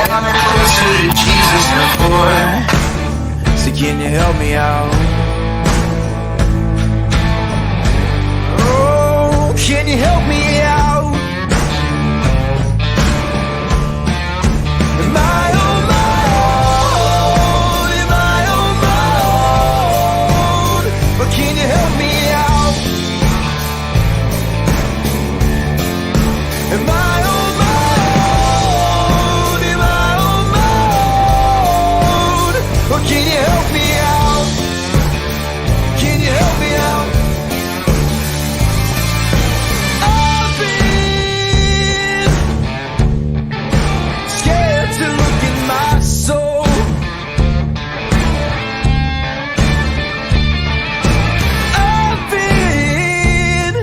I've been closer to Jesus before. So can you help me out? Oh, can you help me out? Am I on my own? Am I on my own? But can you help me out? Am I on my own? Am I on my own? Or can you help me out? Can you help me out? I've been scared to look in my soul. I've been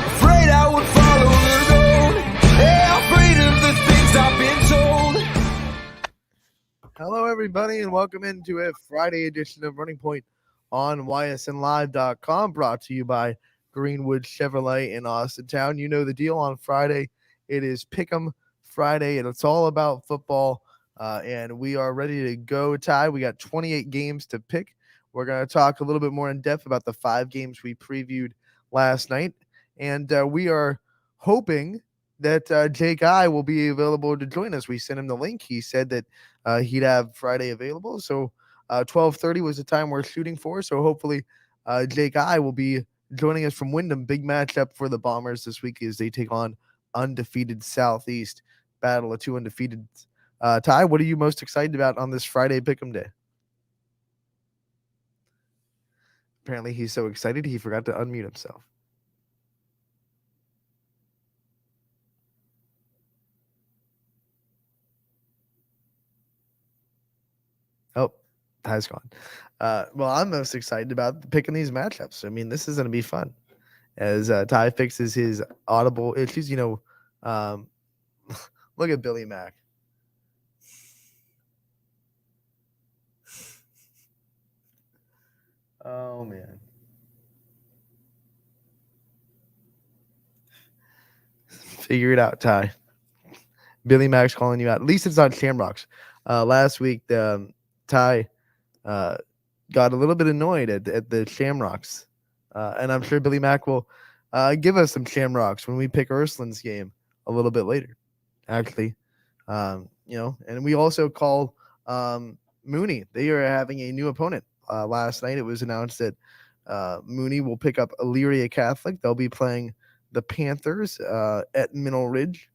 afraid I would follow the road. Yeah, afraid of the things I've been told. Hello, everybody, and welcome into a Friday edition of Running Point on ysnlive.com, brought to you by Greenwood Chevrolet in Austintown. You know the deal. On Friday, it is Pick'em Friday, and it's all about football, and we are ready to go, Ty. We got 28 games to pick. We're going to talk a little bit more in depth about the 5 games we previewed last night, and we are hoping that Jake I will be available to join us. We sent him the link. He said that he'd have Friday available. So 12:30 was the time we're shooting for. So hopefully Jake I will be joining us from Wyndham. Big matchup for the Bombers this week as they take on undefeated Southeast. Battle of 2 undefeated. Ty, what are you most excited about on this Friday Pick'em Day? Apparently he's so excited he forgot to unmute himself. Oh, Ty's gone. Well, I'm most excited about picking these matchups. I mean, this is going to be fun as Ty fixes his audible issues. Look at Billy Mack. Oh, man. Figure it out, Ty. Billy Mack's calling you out. At least it's not Shamrocks. Last week, Ty got a little bit annoyed at the Shamrocks. And I'm sure Billy Mack will give us some Shamrocks when we pick Ursuline's game a little bit later, actually. And we also call Mooney. They are having a new opponent. Last night it was announced that Mooney will pick up Elyria Catholic. They'll be playing the Panthers at Mineral Ridge.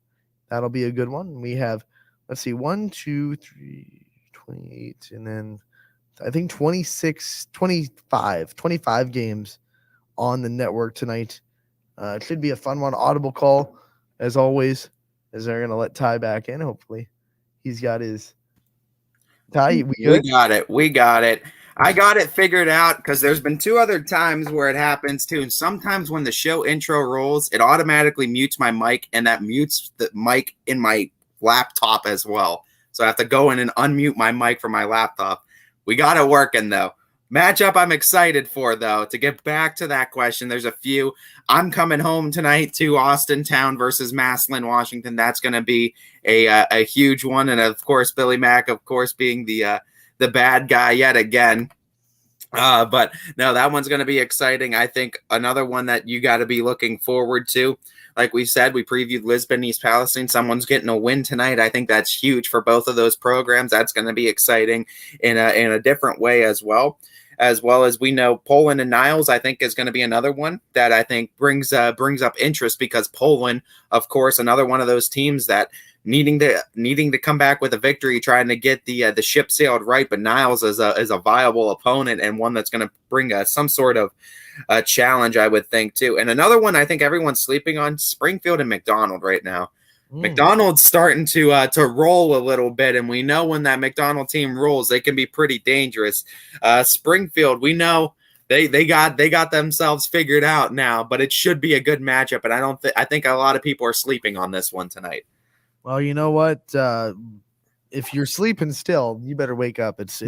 That'll be a good one. We have, 1, 2, 3, 28, and then I think 25 games on the network tonight. It should be a fun one. Audible call, as always, as they're going to let Ty back in. Hopefully he's got his Ty. We got it. I got it figured out because there's been 2 other times where it happens too. And sometimes when the show intro rolls, it automatically mutes my mic, and that mutes the mic in my laptop as well. So I have to go in and unmute my mic for my laptop. We got it working though. Matchup I'm excited for though. To get back to that question, there's a few. I'm coming home tonight to Austintown versus Massillon, Washington. That's going to be a huge one, and of course Billy Mack, of course, being the bad guy yet again. But no, that one's going to be exciting. I think another one that you got to be looking forward to. Like we said, we previewed Lisbon, East Palestine. Someone's getting a win tonight. I think that's huge for both of those programs. That's going to be exciting in a different way as well. As well as we know Poland and Niles, I think, is going to be another one that I think brings up interest, because Poland, of course, another one of those teams that needing to come back with a victory, trying to get the ship sailed right. But Niles is a viable opponent, and one that's going to bring some sort of challenge, I would think, too. And another one I think everyone's sleeping on, Springfield and McDonald right now. McDonald's starting to roll a little bit, and we know when that McDonald team rolls, they can be pretty dangerous. Springfield, we know they got themselves figured out now, but it should be a good matchup. And I think a lot of people are sleeping on this one tonight. Well, you know what? If you're sleeping still, you better wake up. It's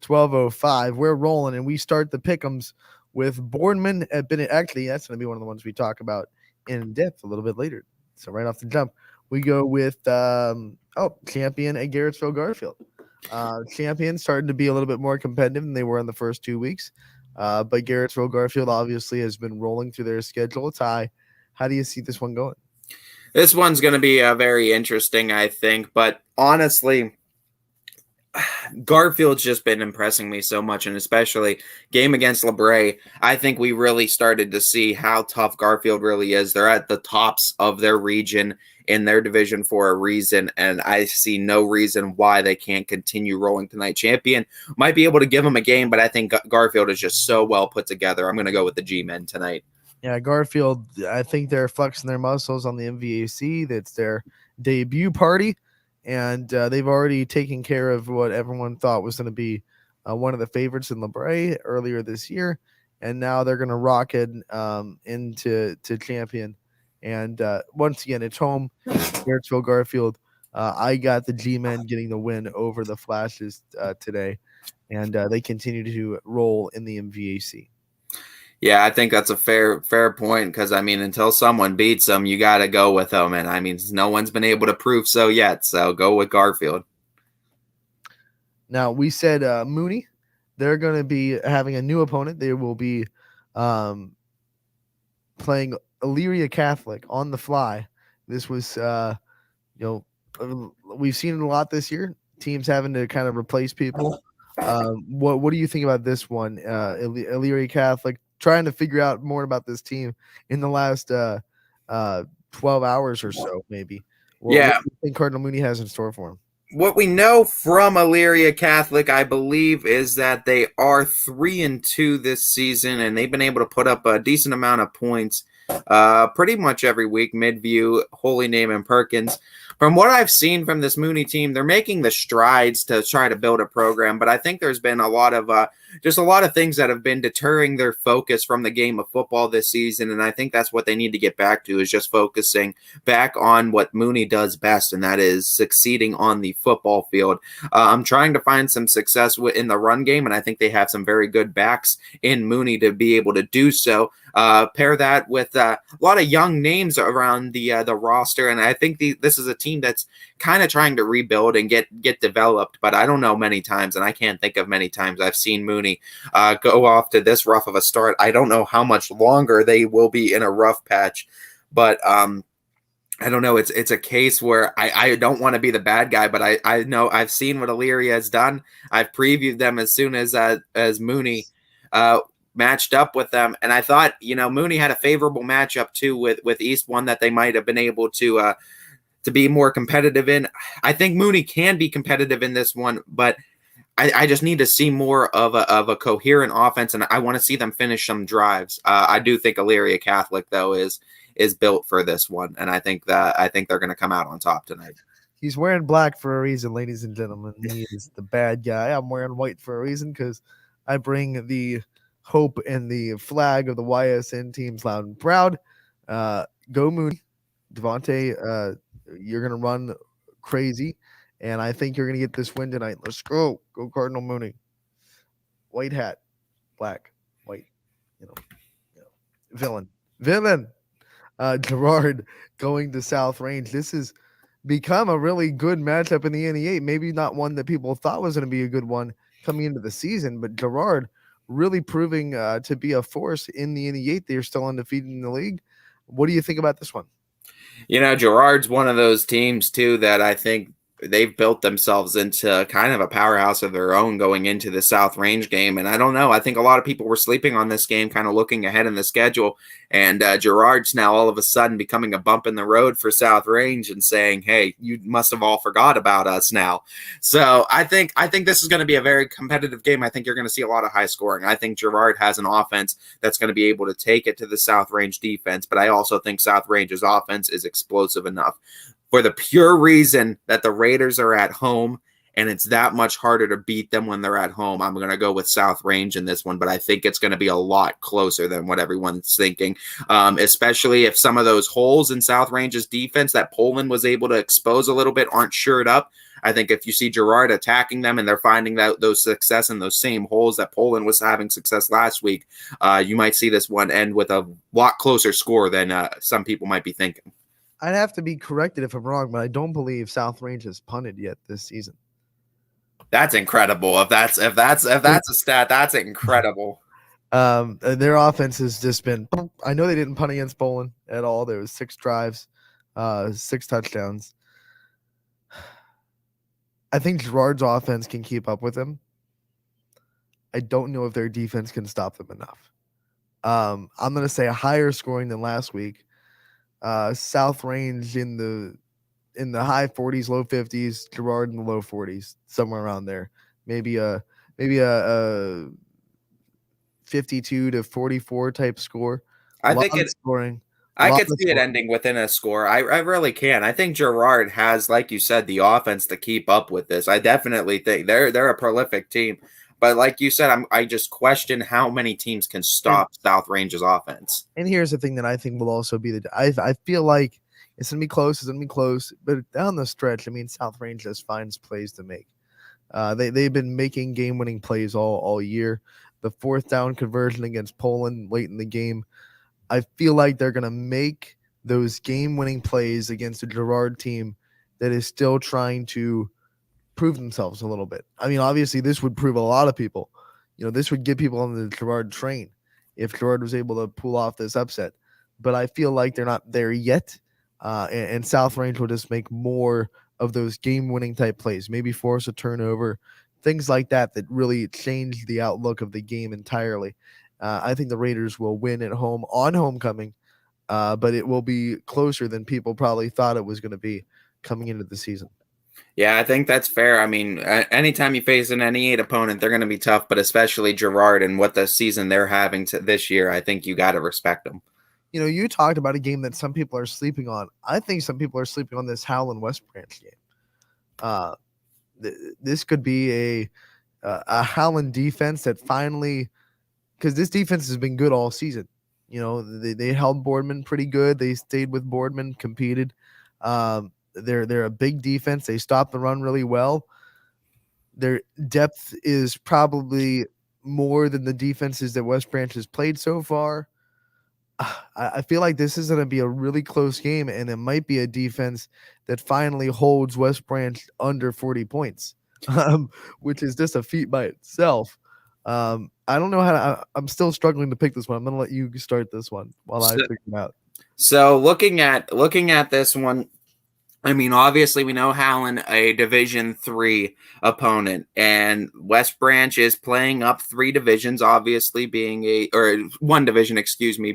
12:05. We're rolling, and we start the pick'ems with Boardman at Benedict. Actually, that's going to be one of the ones we talk about in depth a little bit later. So right off the jump, we go with Champion and Garrettsville Garfield. Champion starting to be a little bit more competitive than they were in the first 2 weeks. But Garrettsville Garfield obviously has been rolling through their schedule. Ty, how do you see this one going? This one's going to be very interesting, I think. But honestly, Garfield's just been impressing me so much, and especially game against LeBray. I think we really started to see how tough Garfield really is. They're at the tops of their region in their division for a reason, and I see no reason why they can't continue rolling tonight. Champion might be able to give them a game, but I think Garfield is just so well put together. I'm going to go with the G-Men tonight. Yeah, Garfield, I think they're flexing their muscles on the MVAC. That's their debut party. And they've already taken care of what everyone thought was going to be one of the favorites in LeBray earlier this year. And now they're going to rocket into Champion. And once again, it's home, Garrettsville Garfield. I got the G-Men getting the win over the Flashes today. And they continue to roll in the MVAC. Yeah, I think that's a fair point because, I mean, until someone beats them, you got to go with them. And, I mean, no one's been able to prove so yet, so go with Garfield. Now, we said Mooney. They're going to be having a new opponent. They will be playing Elyria Catholic on the fly. This was, we've seen it a lot this year, teams having to kind of replace people. What do you think about this one? Elyria Catholic trying to figure out more about this team in the last 12 hours or so, maybe. What do you think Cardinal Mooney has in store for him? What we know from Elyria Catholic, I believe, is that they are 3-2 this season, and they've been able to put up a decent amount of points pretty much every week. Midview, Holy Name, and Perkins. From what I've seen from this Mooney team, they're making the strides to try to build a program, but I think there's been a lot of things that have been deterring their focus from the game of football this season, and I think that's what they need to get back to, is just focusing back on what Mooney does best, and that is succeeding on the football field. I'm trying to find some success in the run game, and I think they have some very good backs in Mooney to be able to do so. Pair that with a lot of young names around the roster, and I think this is a team that's kind of trying to rebuild and get developed, but I don't know many times, and I can't think of many times I've seen Mooney go off to this rough of a start. I don't know how much longer they will be in a rough patch, but I don't know. It's a case where I don't want to be the bad guy, but I know I've seen what Elyria has done. I've previewed them as soon as Mooney matched up with them, and I thought, Mooney had a favorable matchup too with East, one that they might have been able to be more competitive in. I think Mooney can be competitive in this one, but I just need to see more of a coherent offense, and I want to see them finish some drives. I do think Elyria Catholic, though, is built for this one, and I think they're going to come out on top tonight. He's wearing black for a reason, ladies and gentlemen. He is the bad guy. I'm wearing white for a reason because I bring the hope and the flag of the YSN teams loud and proud. Go Mooney. Devontae, you're going to run crazy, and I think you're going to get this win tonight. Let's go. Go Cardinal Mooney. White hat, black, white, villain. Gerard going to South Range. This has become a really good matchup in the NE8. Maybe not one that people thought was going to be a good one coming into the season, but Gerard really proving to be a force in the NE8. They're still undefeated in the league. What do you think about this one? Gerard's one of those teams, too, that I think they've built themselves into kind of a powerhouse of their own going into the South Range game. And I don't know. I think a lot of people were sleeping on this game, kind of looking ahead in the schedule. And Gerard's now all of a sudden becoming a bump in the road for South Range and saying, hey, you must have all forgot about us now. So I think this is going to be a very competitive game. I think you're going to see a lot of high scoring. I think Gerard has an offense that's going to be able to take it to the South Range defense. But I also think South Range's offense is explosive enough, for the pure reason that the Raiders are at home and it's that much harder to beat them when they're at home. I'm going to go with South Range in this one, but I think it's going to be a lot closer than what everyone's thinking, especially if some of those holes in South Range's defense that Poland was able to expose a little bit aren't shored up. I think if you see Gerard attacking them and they're finding those success in those same holes that Poland was having success last week, you might see this one end with a lot closer score than some people might be thinking. I'd have to be corrected if I'm wrong, but I don't believe South Range has punted yet this season. That's incredible. If that's a stat, that's incredible. Their offense has just been. I know they didn't punt against Bowling at all. There was 6 drives, 6 touchdowns. I think Gerard's offense can keep up with them. I don't know if their defense can stop them enough. I'm going to say a higher scoring than last week. South Range in the high 40s, low 50s. Gerard in the low 40s, somewhere around there. Maybe a 52 to 44 type score. I think scoring. I could see it ending within a score. I really can. I think Gerard has, like you said, the offense to keep up with this. I definitely think they're a prolific team. But like you said, I just question how many teams can stop South Range's offense. And here's the thing that I think will also be I feel like it's gonna be close. It's gonna be close, but down the stretch, I mean, South Range just finds plays to make. They've been making game-winning plays all year. The 4th down conversion against Poland late in the game. I feel like they're gonna make those game-winning plays against a Gerard team that is still trying to prove themselves a little bit. I mean, obviously, this would prove a lot of people. This would get people on the Gerard train if Gerard was able to pull off this upset. But I feel like they're not there yet, and South Range will just make more of those game-winning type plays, maybe force a turnover, things like that really change the outlook of the game entirely. I think the Raiders will win at home on homecoming, but it will be closer than people probably thought it was going to be coming into the season. Yeah, I think that's fair. I mean, anytime you face an NE8 opponent, they're going to be tough, but especially Gerard and what the season they're having this year, I think you got to respect them. You talked about a game that some people are sleeping on. I think some people are sleeping on this Howland West Branch game. This could be a Howland defense that finally, because this defense has been good all season. They held Boardman pretty good. They stayed with Boardman, competed. They're a big defense. They stop the run really well. Their depth is probably more than the defenses that West Branch has played so far. I feel like this is going to be a really close game, and it might be a defense that finally holds West Branch under 40 points, which is just a feat by itself. I don't know I'm still struggling to pick this one. I'm going to let you start this one while I figure it out. So looking at this one, I mean, obviously we know Howland, a Division III opponent, and West Branch is playing up 3 divisions, obviously being one division,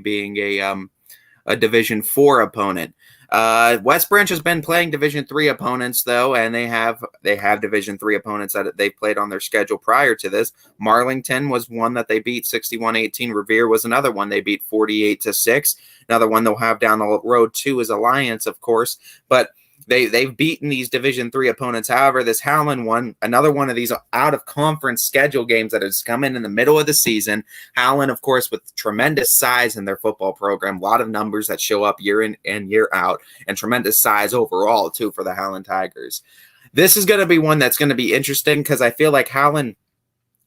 being a Division IV opponent. West Branch has been playing Division III opponents though, and they have Division III opponents that they played on their schedule prior to this. Marlington was one that they beat 61-18. Revere was another one they beat 48-6. Another one they'll have down the road too is Alliance, of course, but they've beaten these Division III opponents. However, this Howland one, another one of these out of conference schedule games that has come in the middle of the season. Howland, of course, with tremendous size in their football program, a lot of numbers that show up year in and year out, and tremendous size overall too for the Howland Tigers. This is going to be one that's going to be interesting because I feel like Howland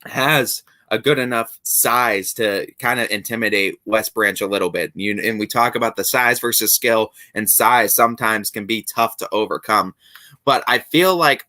has a good enough size to kind of intimidate West Branch a little bit. And we talk about the size versus skill, and size sometimes can be tough to overcome. But I feel like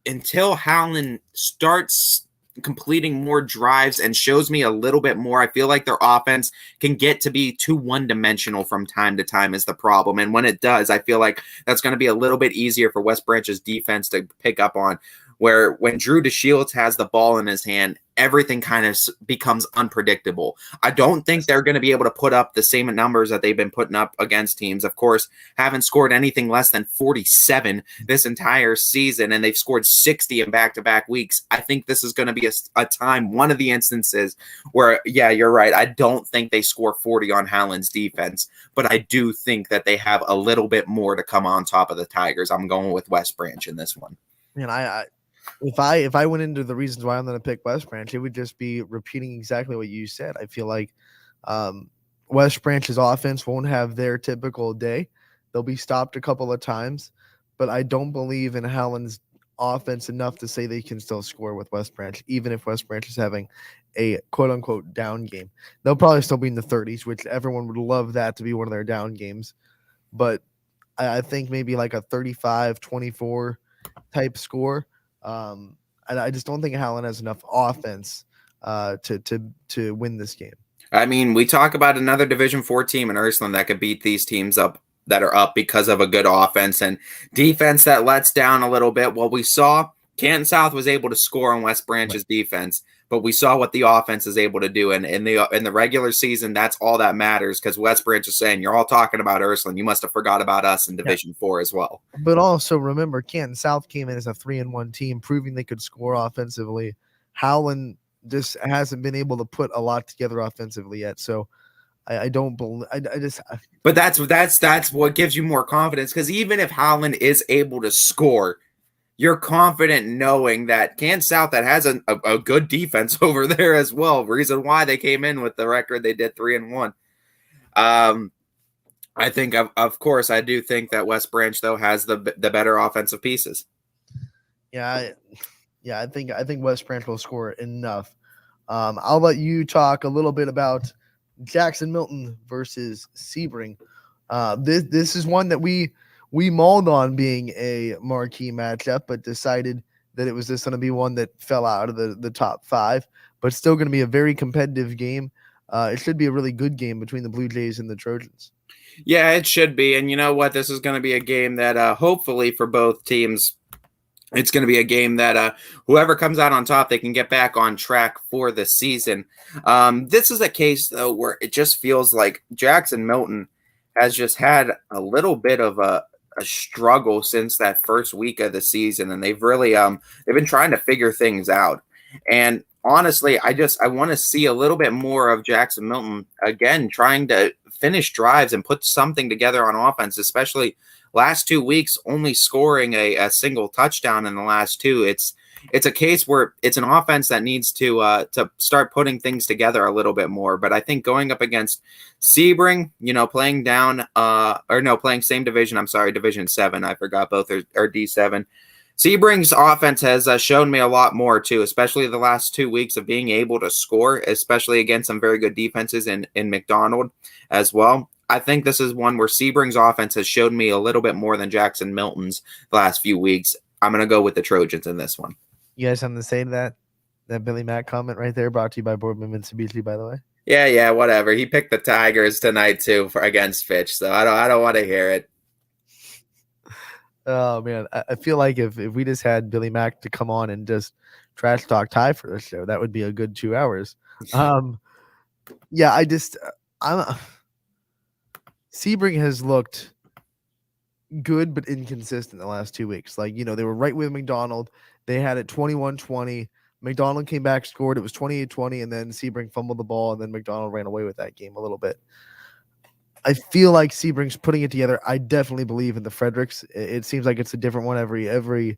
until Howland starts completing more drives and shows me a little bit more, I feel like their offense can get to be too one-dimensional from time to time is the problem. And when it does, I feel like that's going to be a little bit easier for West Branch's defense to pick up on, where when Drew DeShields has the ball in his hand, everything kind of becomes unpredictable. I don't think they're going to be able to put up the same numbers that they've been putting up against teams. Of course, haven't scored anything less than 47 this entire season, and they've scored 60 in back-to-back weeks. I think this is going to be a time, one of the instances where, yeah, you're right. I don't think they score 40 on Howland's defense, but I do think that they have a little bit more to come on top of the Tigers. I'm going with West Branch in this one. And if I went into the reasons why I'm going to pick West Branch, it would just be repeating exactly what you said. I feel like West Branch's offense won't have their typical day. They'll be stopped a couple of times, but I don't believe in Howland's offense enough to say they can still score with West Branch, even if West Branch is having a quote-unquote down game. They'll probably still be in the 30s, which everyone would love that to be one of their down games. But I think maybe like a 35-24 type score. I just don't think Howland has enough offense to win this game. I mean, we talk about another Division 4 team in Ursuline that could beat these teams up that are up because of a good offense and defense that lets down a little bit. Well, we saw Canton South was able to score on West Branch's defense, but we saw what the offense is able to do. And in the regular season, that's all that matters, because West Branch is saying, you're all talking about Ursuline. You must have forgot about us in Division 4 as well. But also remember, Canton South came in as a 3-1 team, proving they could score offensively. Howland just hasn't been able to put a lot together offensively yet. So I don't believe. But that's what gives you more confidence, because even if Howland is able to score, you're confident knowing that Canton South, that has a good defense over there as well. Reason why they came in with the record they did 3-1. I think, of course, I do think that West Branch though has the better offensive pieces. Yeah, I think West Branch will score enough. I'll let you talk a little bit about Jackson Milton versus Sebring. This is one that we mauled on being a marquee matchup, but decided that it was just going to be one that fell out of the top 5, but still going to be a very competitive game. It should be a really good game between the Blue Jays and the Trojans. Yeah, it should be. And you know what? This is going to be a game that hopefully for both teams, it's going to be a game that whoever comes out on top, they can get back on track for the season. This is a case, though, where it just feels like Jackson Milton has just had a little bit of a struggle since that first week of the season, and they've really they've been trying to figure things out. And honestly, I want to see a little bit more of Jackson Milton again, trying to finish drives and put something together on offense, especially last 2 weeks, only scoring a single touchdown in the last 2. It's a case where it's an offense that needs to start putting things together a little bit more. But I think going up against Sebring, playing same division. I'm sorry, Division 7. I forgot both are D7. Sebring's offense has shown me a lot more too, especially the last 2 weeks of being able to score, especially against some very good defenses in McDonald as well. I think this is one where Sebring's offense has showed me a little bit more than Jackson Milton's the last few weeks. I'm going to go with the Trojans in this one. You guys something to say to that Billy Mack comment right there, brought to you by Boardman Mitsubishi, by the way? Yeah, whatever. He picked the Tigers tonight too against Fitch, so I don't want to hear it. Oh man, I feel like if we just had Billy Mack to come on and just trash talk Ty for the show, that would be a good 2 hours. Sebring has looked good but inconsistent the last 2 weeks. Like, they were right with McDonald. They had it 21-20. McDonald came back, scored. It was 28-20, and then Sebring fumbled the ball, and then McDonald ran away with that game a little bit. I feel like Sebring's putting it together. I definitely believe in the Fredericks. It seems like it's a different one every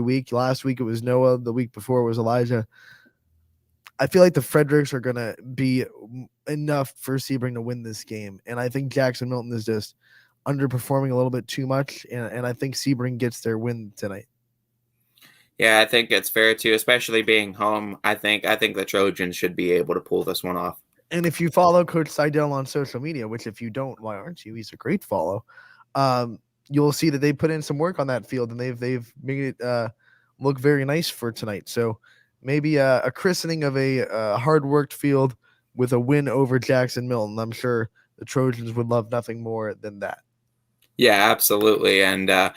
week. Last week it was Noah. The week before it was Elijah. I feel like the Fredericks are going to be enough for Sebring to win this game. And I think Jackson Milton is just underperforming a little bit too much. And I think Sebring gets their win tonight. Yeah, I think it's fair too, especially being home. I think the Trojans should be able to pull this one off. And if you follow Coach Seidel on social media, which if you don't, why aren't you? He's a great follow. You'll see that they put in some work on that field, and they've made it look very nice for tonight. So maybe a christening of a hard-worked field with a win over Jackson Milton. I'm sure the Trojans would love nothing more than that. Yeah, absolutely. And I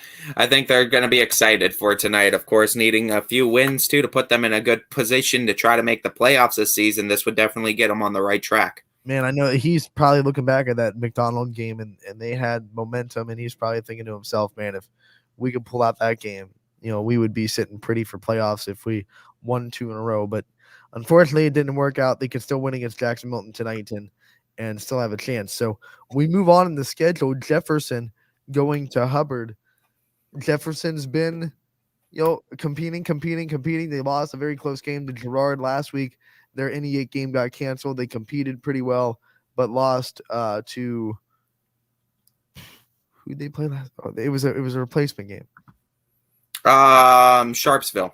think they're going to be excited for tonight. Of course, needing a few wins, too, to put them in a good position to try to make the playoffs this season. This would definitely get them on the right track. Man, I know he's probably looking back at that McDonald game, and they had momentum, and he's probably thinking to himself, man, if we could pull out that game, we would be sitting pretty for playoffs if we won 2 in a row. But unfortunately, it didn't work out. They could still win against Jackson Milton tonight and still have a chance. So we move on in the schedule. Jefferson going to Hubbard. Jefferson's been, competing. They lost a very close game to Girard last week. Their NE8 game got canceled. They competed pretty well, but lost to who they played last. Oh, it was a replacement game. Sharpsville.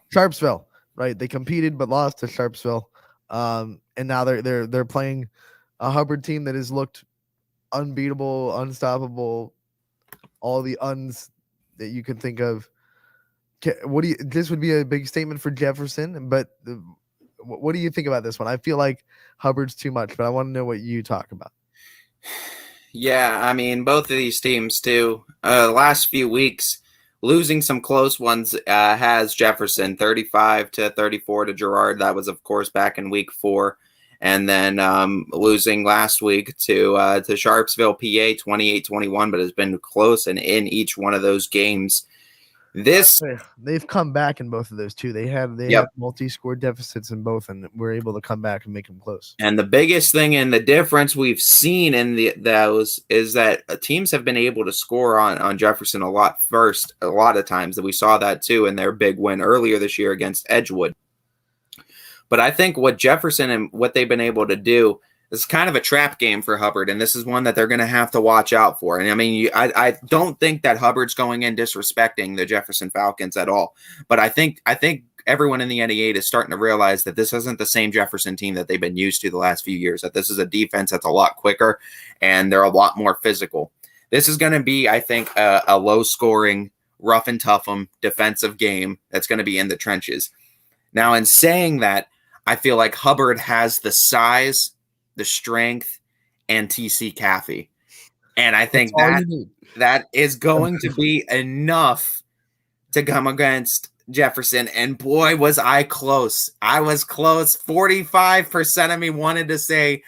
Right? They competed but lost to Sharpsville. And now they're playing a Hubbard team that has looked unbeatable, unstoppable all the uns that you can think of. This would be a big statement for Jefferson, but what do you think about this one? I feel like Hubbard's too much, but I want to know what you talk about. Yeah, I mean, both of these teams, too. Last few weeks, losing some close ones has Jefferson 35-34 to Girard. That was, of course, back in week 4. And then losing last week to Sharpsville, PA, 28-21, but has been close and in each one of those games. They've come back in both of those too. They had multi-score deficits in both, and were able to come back and make them close. And the biggest thing and the difference we've seen in those is that teams have been able to score on Jefferson a lot of times. That we saw that too in their big win earlier this year against Edgewood. But I think what Jefferson and what they've been able to do is kind of a trap game for Hubbard, and this is one that they're going to have to watch out for. And I mean, I don't think that Hubbard's going in disrespecting the Jefferson Falcons at all, but I think everyone in the NE8 is starting to realize that this isn't the same Jefferson team that they've been used to the last few years, that this is a defense that's a lot quicker and they're a lot more physical. This is going to be, I think, a low-scoring, rough and tough defensive game that's going to be in the trenches. Now, in saying that, I feel like Hubbard has the size, the strength, and TC Caffey. And I think that is going to be enough to come against Jefferson. And boy, was I close. I was close. 45% of me wanted to say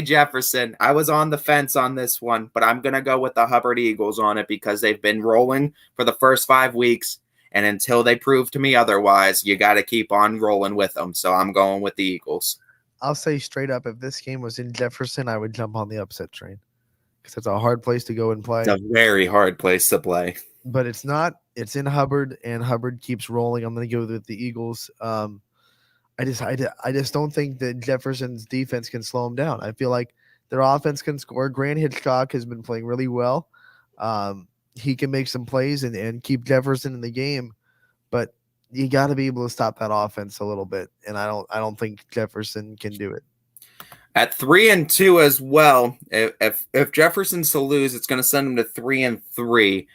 Jefferson. I was on the fence on this one, but I'm going to go with the Hubbard Eagles on it because they've been rolling for the first 5 weeks. And until they prove to me otherwise, you got to keep on rolling with them. So I'm going with the Eagles. I'll say straight up, if this game was in Jefferson, I would jump on the upset train because it's a hard place to go and play. It's a very hard place to play. But it's not. It's in Hubbard, and Hubbard keeps rolling. I'm going to go with the Eagles. I just don't think that Jefferson's defense can slow them down. I feel like their offense can score. Grant Hitchcock has been playing really well. He can make some plays and keep Jefferson in the game, but you got to be able to stop that offense a little bit. And I don't think Jefferson can do it. At 3-2 as well, if Jefferson's to lose, it's going to send them to 3-3.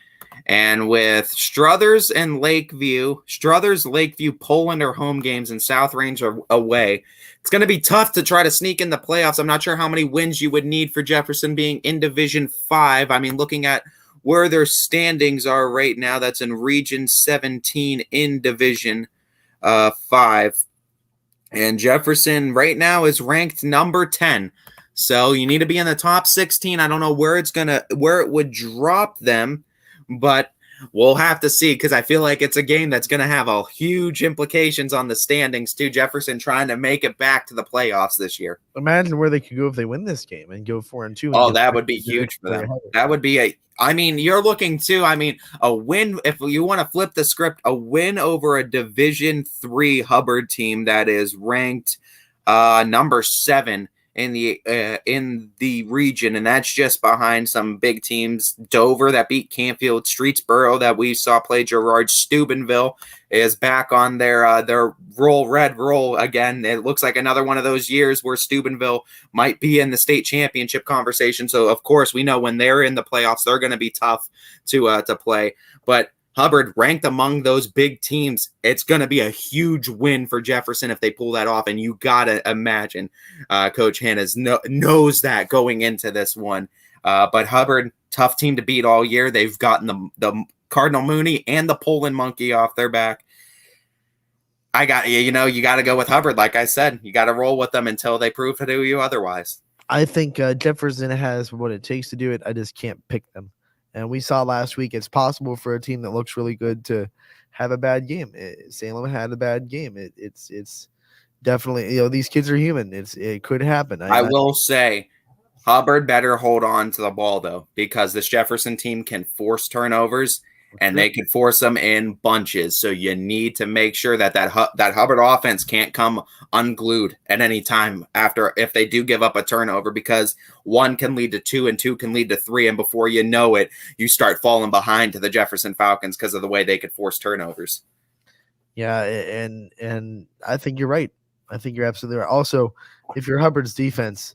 And with Struthers, Lakeview, Poland are home games, and South Range are away. It's going to be tough to try to sneak in the playoffs. I'm not sure how many wins you would need for Jefferson being in Division 5. I mean, looking at where their standings are right now, that's in Region 17 in Division 5. And Jefferson right now is ranked number 10. So you need to be in the top 16. I don't know where it would drop them, but we'll have to see, because I feel like it's a game that's going to have a huge implications on the standings too. Jefferson trying to make it back to the playoffs this year. Imagine where they could go if they win this game and go 4-2. Oh, that would be huge for them. That would be you're looking to, a win. If you want to flip the script, a win over a Division 3 Hubbard team that is ranked number 7 in the region, and that's just behind some big teams. Dover that beat Canfield, Streetsboro that we saw play Girard, Steubenville is back on their red roll again. It looks like another one of those years where Steubenville might be in the state championship conversation. So of course we know when they're in the playoffs, they're going to be tough to play. But Hubbard ranked among those big teams. It's going to be a huge win for Jefferson if they pull that off. And you got to imagine Coach Hannes knows that going into this one. But Hubbard, tough team to beat all year. They've gotten the Cardinal Mooney and the Poland Monkey off their back. You got to go with Hubbard. Like I said, you got to roll with them until they prove to you otherwise. I think Jefferson has what it takes to do it. I just can't pick them. And we saw last week it's possible for a team that looks really good to have a bad game. Salem had a bad game. It's definitely, these kids are human. It could happen. I will say Hubbard better hold on to the ball, though, because this Jefferson team can force turnovers, and they can force them in bunches. So you need to make sure that Hubbard offense can't come unglued at any time if they do give up a turnover, because 1 can lead to 2 and 2 can lead to 3. And before you know it, you start falling behind to the Jefferson Falcons because of the way they could force turnovers. Yeah. And I think you're right. I think you're absolutely right. Also, if you're Hubbard's defense,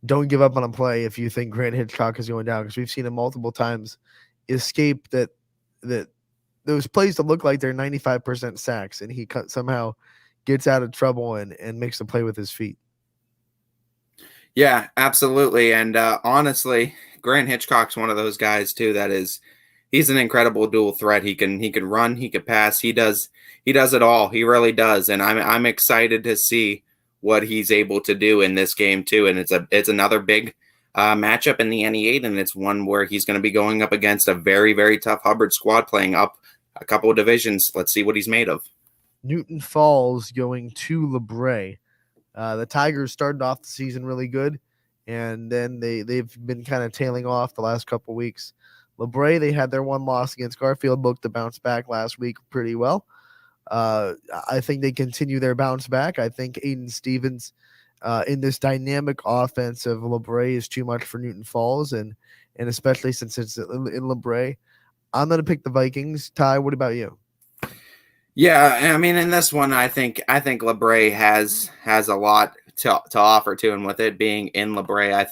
don't give up on a play if you think Grant Hitchcock is going down, because we've seen him multiple times escape that those plays that look like they're 95% sacks, and he somehow gets out of trouble and makes a play with his feet. Yeah, absolutely. And honestly, Grant Hitchcock's one of those guys too he's an incredible dual threat. He can run, he can pass, he does it all. He really does. And I'm excited to see what he's able to do in this game too. And it's another big matchup in the NE8, and it's one where he's going to be going up against a very, very tough Hubbard squad playing up a couple of divisions. Let's see what he's made of. Newton Falls going to LeBray. The Tigers started off the season really good, and then they've been kind of tailing off the last couple weeks. LeBray, they had their one loss against Garfield, looked to bounce back last week pretty well. I think they continue their bounce back. I think Aiden Stevens in this dynamic offense of LeBray is too much for Newton Falls, and especially since it's in LeBray. I'm going to pick the Vikings. Ty, what about you? Yeah, I mean, in this one, I think LeBray has a lot to offer to him. With it being in LeBray, I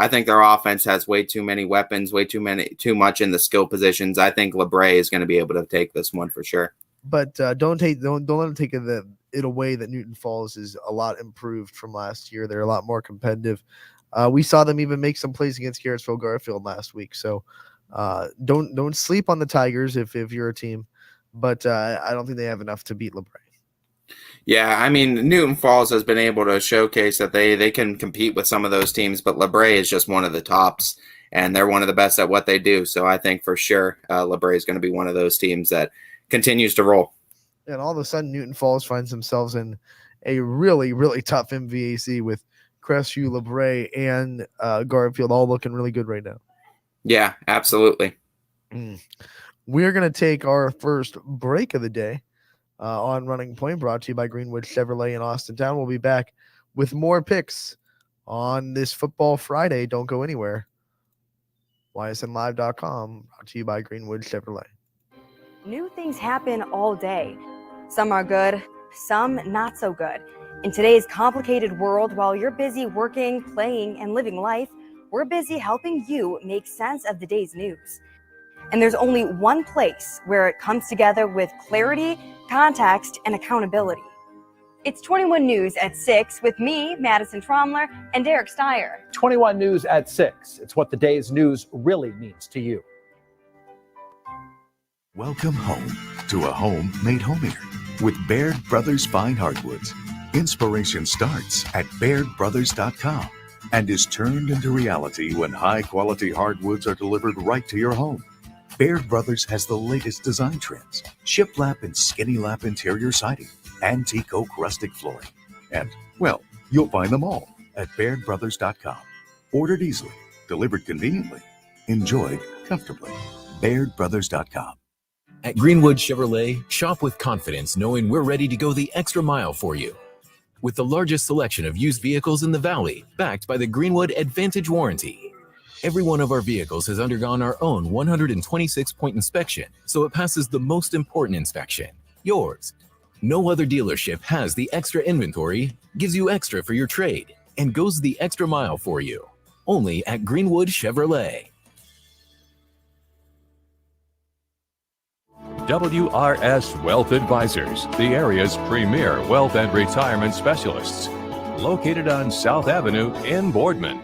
think their offense has way too many weapons, too much in the skill positions. I think LeBray is going to be able to take this one for sure. But don't let them take it away that Newton Falls is a lot improved from last year. They're a lot more competitive. We saw them even make some plays against Garrettsville Garfield last week. So don't sleep on the Tigers if you're a team. But I don't think they have enough to beat LeBray. Yeah, I mean, Newton Falls has been able to showcase that they can compete with some of those teams, but LeBray is just one of the tops, and they're one of the best at what they do. So I think for sure LeBray is going to be one of those teams that continues to roll. And all of a sudden, Newton Falls finds themselves in a really, really tough MVAC with Crestview, LeBray, and Garfield all looking really good right now. Yeah, absolutely. We're going to take our first break of the day on Running Point, brought to you by Greenwood Chevrolet in Austintown. We'll be back with more picks on this Football Friday. Don't go anywhere. YSNLive.com, brought to you by Greenwood Chevrolet. New things happen all day. Some are good, some not so good. In today's complicated world, while you're busy working, playing, and living life, we're busy helping you make sense of the day's news. And there's only one place where it comes together with clarity, context, and accountability. It's 21 News at 6 with me, Madison Tromler, and Derek Steyer. 21 News at 6. It's what the day's news really means to you. Welcome home to a home made homier with Baird Brothers Fine Hardwoods. Inspiration starts at BairdBrothers.com and is turned into reality when high-quality hardwoods are delivered right to your home. Baird Brothers has the latest design trends, shiplap and skinny lap interior siding, antique oak rustic flooring. And, well, you'll find them all at BairdBrothers.com. Ordered easily, delivered conveniently, enjoyed comfortably. BairdBrothers.com. At Greenwood Chevrolet, shop with confidence knowing we're ready to go the extra mile for you. With the largest selection of used vehicles in the Valley, backed by the Greenwood Advantage Warranty. Every one of our vehicles has undergone our own 126-point inspection, so it passes the most important inspection, yours. No other dealership has the extra inventory, gives you extra for your trade, and goes the extra mile for you. Only at Greenwood Chevrolet. WRS Wealth Advisors, the area's premier wealth and retirement specialists. Located on South Avenue in Boardman.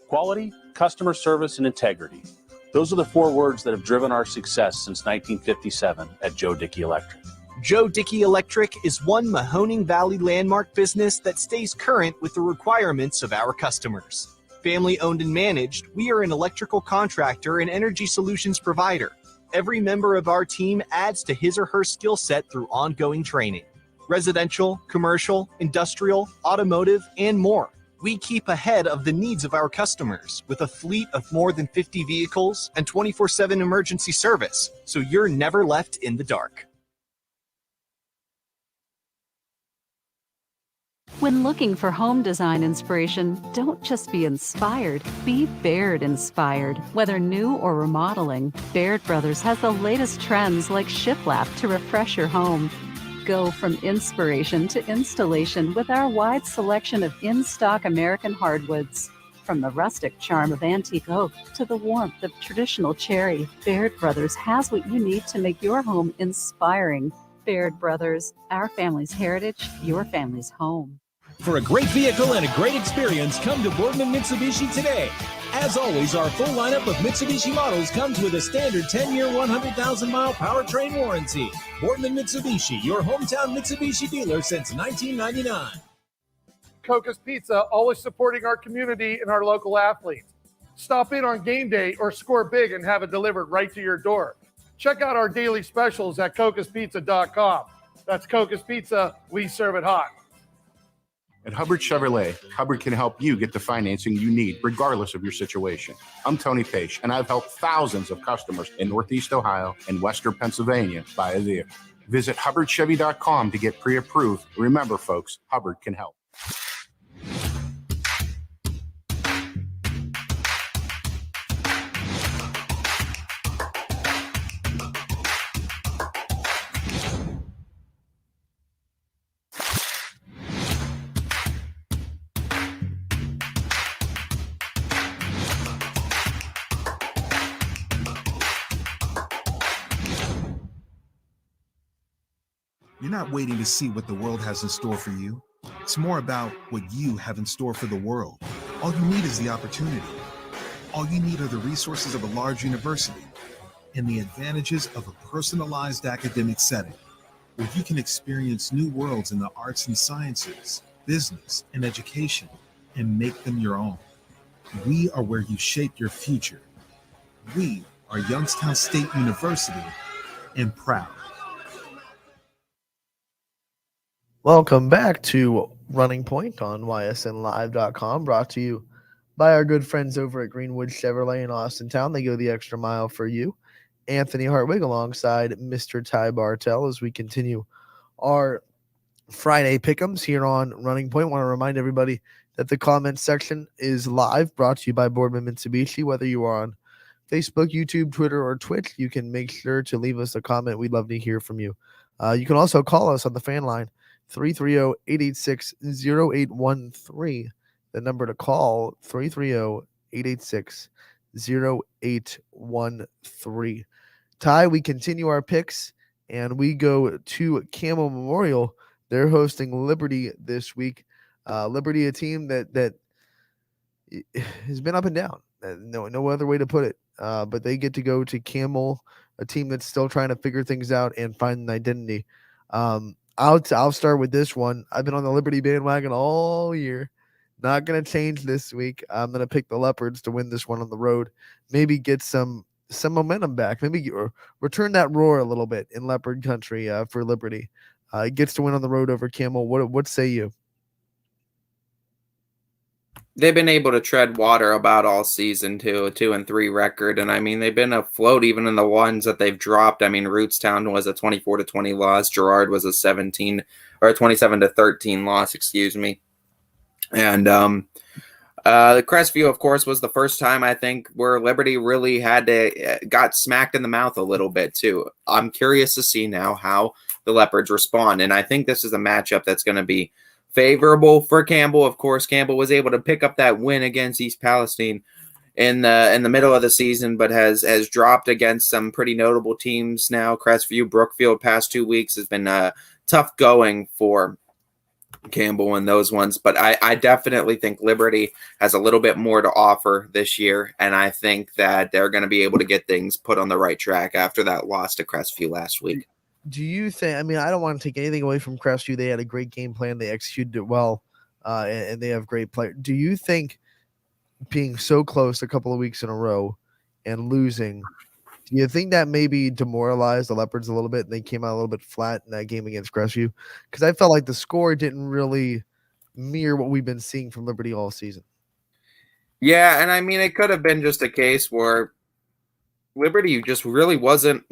Quality, customer service, and integrity. Those are the four words that have driven our success since 1957 at Joe Dickey Electric. Joe Dickey Electric is one Mahoning Valley landmark business that stays current with the requirements of our customers. Family owned and managed, we are an electrical contractor and energy solutions provider. Every member of our team adds to his or her skill set through ongoing training. Residential, commercial, industrial, automotive, and more. We keep ahead of the needs of our customers with a fleet of more than 50 vehicles and 24/7 emergency service, so you're never left in the dark. When looking for home design inspiration, don't just be inspired, be Baird inspired. Whether new or remodeling, Baird Brothers has the latest trends like shiplap to refresh your home. Go from inspiration to installation with our wide selection of in-stock American hardwoods. From the rustic charm of antique oak to the warmth of traditional cherry, Baird Brothers has what you need to make your home inspiring. Baird Brothers, our family's heritage, your family's home. For a great vehicle and a great experience, come to Boardman Mitsubishi today. As always, our full lineup of Mitsubishi models comes with a standard 10-year, 100,000-mile powertrain warranty. Boardman Mitsubishi, your hometown Mitsubishi dealer since 1999. Coca's Pizza, always supporting our community and our local athletes. Stop in on game day or score big and have it delivered right to your door. Check out our daily specials at cocaspizza.com. That's Coca's Pizza, we serve it hot. At Hubbard Chevrolet, Hubbard can help you get the financing you need, regardless of your situation. I'm Tony Page, and I've helped thousands of customers in Northeast Ohio and Western Pennsylvania buy a vehicle. Visit HubbardChevy.com to get pre-approved. Remember, folks, Hubbard can help. You're not waiting to see what the world has in store for you. It's more about what you have in store for the world. All you need is the opportunity. All you need are the resources of a large university and the advantages of a personalized academic setting where you can experience new worlds in the arts and sciences, business, and education and make them your own. We are where you shape your future. We are Youngstown State University and proud. Welcome back to Running Point on ysnlive.com, brought to you by our good friends over at Greenwood Chevrolet in Austintown. They go the extra mile for you. Anthony Hartwig alongside Mr. Ty Bartell as we continue our Friday pick'ems here on Running Point. Want to remind everybody that the comment section is live, brought to you by Boardman Mitsubishi. Whether you are on Facebook, YouTube, Twitter, or Twitch, you can make sure to leave us a comment. We'd love to hear from you. You can also call us on the fan line, 330-886-0813. The number to call, 330-886-0813. Ty, we continue our picks, and we go to Camel Memorial. They're hosting Liberty this week. Liberty, a team that has been up and down. No other way to put it. But they get to go to Camel, a team that's still trying to figure things out and find an identity. I'll start with this one. I've been on the Liberty bandwagon all year. Not going to change this week. I'm going to pick the Leopards to win this one on the road. Maybe get some momentum back. Maybe return that roar a little bit in Leopard country for Liberty. It gets to win on the road over Camel. What say you? They've been able to tread water about all season too, a 2-3 record. And I mean, they've been afloat even in the ones that they've dropped. I mean, Rootstown was a 24-20 loss. Girard was a 27-13 loss, excuse me. And the Crestview, of course, was the first time I think where Liberty really got smacked in the mouth a little bit too. I'm curious to see now how the Leopards respond. And I think this is a matchup that's going to be favorable for Campbell. Of course, Campbell was able to pick up that win against East Palestine in the middle of the season, but has dropped against some pretty notable teams now. Crestview, Brookfield, past 2 weeks has been tough going for Campbell in those ones. But I definitely think Liberty has a little bit more to offer this year, and I think that they're going to be able to get things put on the right track after that loss to Crestview last week. Do you think, I mean, I don't want to take anything away from Crestview. They had a great game plan. They executed it well, and they have great players. Do you think being so close a couple of weeks in a row and losing, do you think that maybe demoralized the Leopards a little bit and they came out a little bit flat in that game against Crestview? Because I felt like the score didn't really mirror what we've been seeing from Liberty all season. Yeah, and I mean, it could have been just a case where Liberty just really wasn't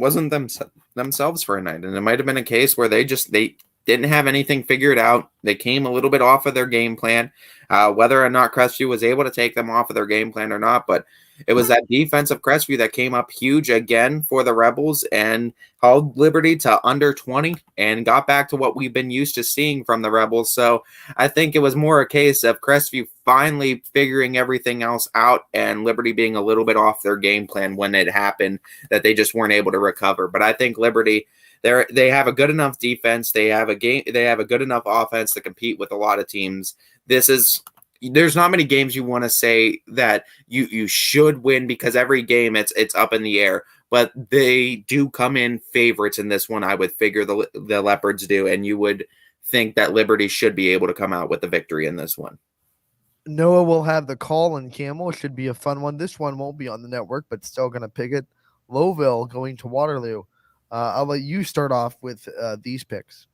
themselves for a night, and it might have been a case where they didn't have anything figured out. They came a little bit off of their game plan, whether or not Crestview was able to take them off of their game plan or not. But it was that defense of Crestview that came up huge again for the Rebels and held Liberty to under 20 and got back to what we've been used to seeing from the Rebels. So I think it was more a case of Crestview finally figuring everything else out and Liberty being a little bit off their game plan when it happened, that they just weren't able to recover. But I think Liberty, they have a good enough defense. They have a good enough offense to compete with a lot of teams. There's not many games you want to say that you should win, because every game it's up in the air. But they do come in favorites in this one. I would figure the Leopards do, and you would think that Liberty should be able to come out with the victory in this one. Noah will have the call, and Camel should be a fun one. This one won't be on the network, but still going to pick it. Lowville going to Waterloo. I'll let you start off with these picks.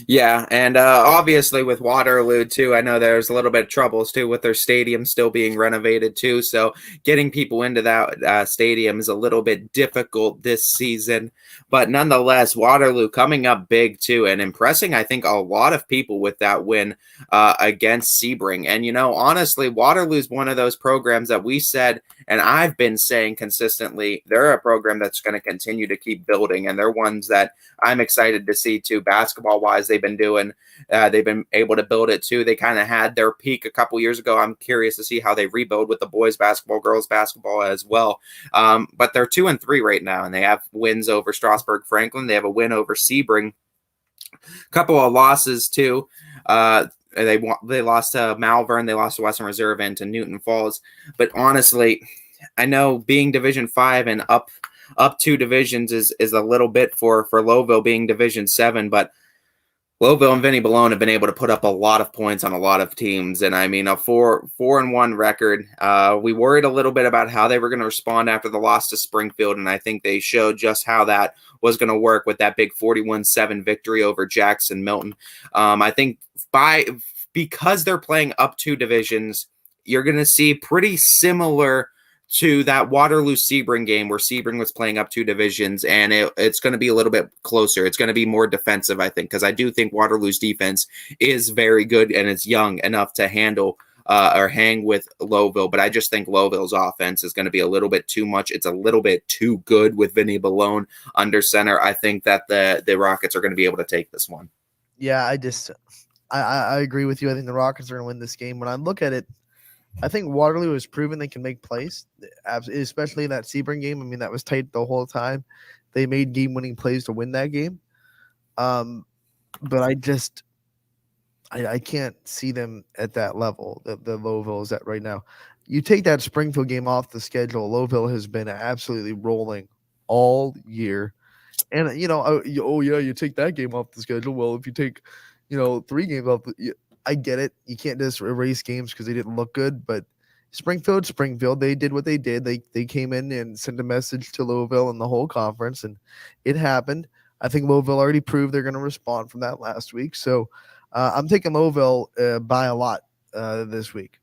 Yeah, and obviously with Waterloo too, I know there's a little bit of troubles too with their stadium still being renovated too, so getting people into that stadium is a little bit difficult this season. But nonetheless, Waterloo coming up big too and impressing, I think, a lot of people with that win against Sebring. And, you know, honestly, Waterloo's one of those programs that we said, and I've been saying consistently, they're a program that's going to continue to keep building, and they're ones that I'm excited to see too. Basketball-wise, they've been able to build it too. They kind of had their peak a couple years ago. I'm curious to see how they rebuild with the boys basketball, girls basketball as well. But they're 2-3 right now, and they have wins over Strasburg Franklin. They have a win over Sebring. A couple of losses too. They lost to Malvern, they lost to Western Reserve and to Newton Falls. But honestly, I know being Division 5 and up 2 divisions is a little bit for Lowville being Division 7, but Lowville and Vinnie Balone have been able to put up a lot of points on a lot of teams. And I mean, a 4-1 record. We worried a little bit about how they were going to respond after the loss to Springfield, and I think they showed just how that was going to work with that big 41-7 victory over Jackson Milton. I think because they're playing up 2 divisions, you're going to see pretty similar to that Waterloo-Sebring game where Sebring was playing up 2 divisions, and it's going to be a little bit closer. It's going to be more defensive, I think, because I do think Waterloo's defense is very good and it's young enough to handle or hang with Lowville, but I just think Lowville's offense is going to be a little bit too much. It's a little bit too good with Vinnie Balone under center. I think that the Rockets are going to be able to take this one. Yeah, I agree with you. I think the Rockets are going to win this game. When I look at it, I think Waterloo has proven they can make plays, especially in that Sebring game. I mean, that was tight the whole time. They made game-winning plays to win that game. But I can't see them at that level that the Lowville is at right now. You take that Springfield game off the schedule, Lowville has been absolutely rolling all year. And, you know, you take that game off the schedule. Well, if you take, 3 games off I get it. You can't just erase games because they didn't look good, but Springfield, they did what they did. They came in and sent a message to Lowville and the whole conference, and it happened. I think Lowville already proved they're going to respond from that last week. So I'm taking Lowville by a lot this week.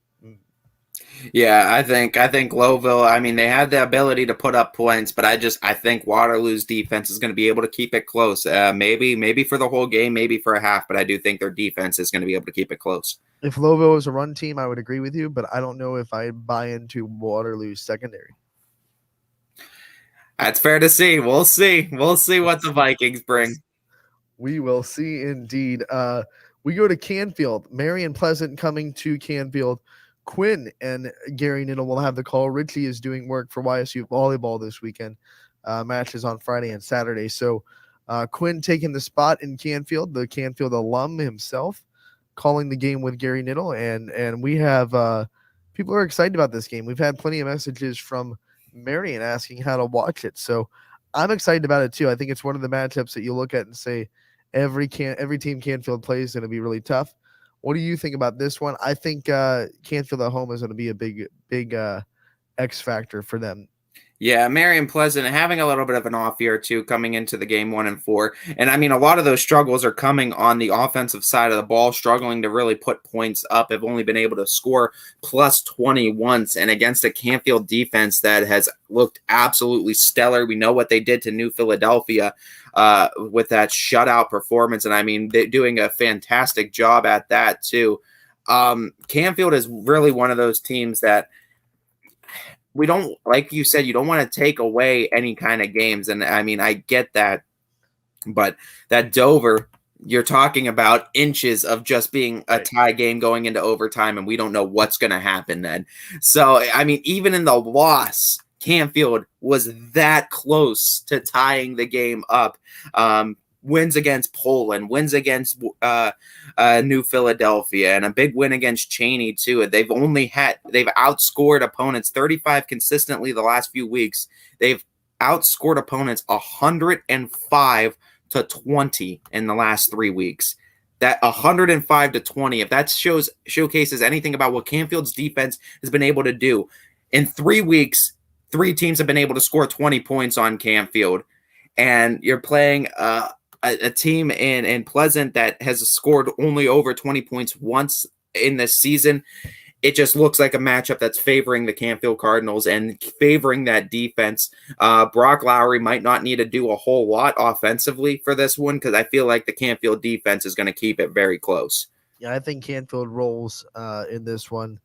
Yeah, I think Lowville, I mean, they had the ability to put up points, but I think Waterloo's defense is going to be able to keep it close. Maybe for the whole game, maybe for a half, but I do think their defense is going to be able to keep it close. If Lowville is a run team, I would agree with you, but I don't know if I buy into Waterloo's secondary. That's fair to see. We'll see. We'll see what the Vikings bring. We will see indeed. We go to Canfield. Marion Pleasant coming to Canfield. Quinn and Gary Niddle will have the call. Richie is doing work for YSU volleyball this weekend. Matches on Friday and Saturday. So Quinn taking the spot in Canfield, the Canfield alum himself, calling the game with Gary Niddle. And we have people are excited about this game. We've had plenty of messages from Marion asking how to watch it. So I'm excited about it too. I think it's one of the matchups that you look at and say every team Canfield plays is going to be really tough. What do you think about this one? I think Canfield at home is going to be a big X factor for them. Yeah, Marion Pleasant having a little bit of an off year too, coming into the game 1-4. And I mean, a lot of those struggles are coming on the offensive side of the ball, struggling to really put points up. Have only been able to score plus 20 once, and against a Canfield defense that has looked absolutely stellar. We know what they did to New Philadelphia with that shutout performance. And I mean, they're doing a fantastic job at that too. Canfield is really one of those teams that we don't, like you said, you don't want to take away any kind of games. And I mean, I get that, but that Dover, you're talking about inches of just being a tie game going into overtime, and we don't know what's going to happen then. So, I mean, even in the loss, Canfield was that close to tying the game up. Wins against Poland, wins against New Philadelphia, and a big win against Cheney too. They've outscored opponents 35 consistently the last few weeks. They've outscored opponents 105 to 20 in the last 3 weeks. That 105 to 20, if that showcases anything about what Canfield's defense has been able to do. In 3 weeks, 3 teams have been able to score 20 points on Canfield, and you're playing a team in Pleasant that has scored only over 20 points once in this season. It just looks like a matchup that's favoring the Canfield Cardinals and favoring that defense. Brock Lowry might not need to do a whole lot offensively for this one, because I feel like the Canfield defense is going to keep it very close. Yeah, I think Canfield rolls in this one.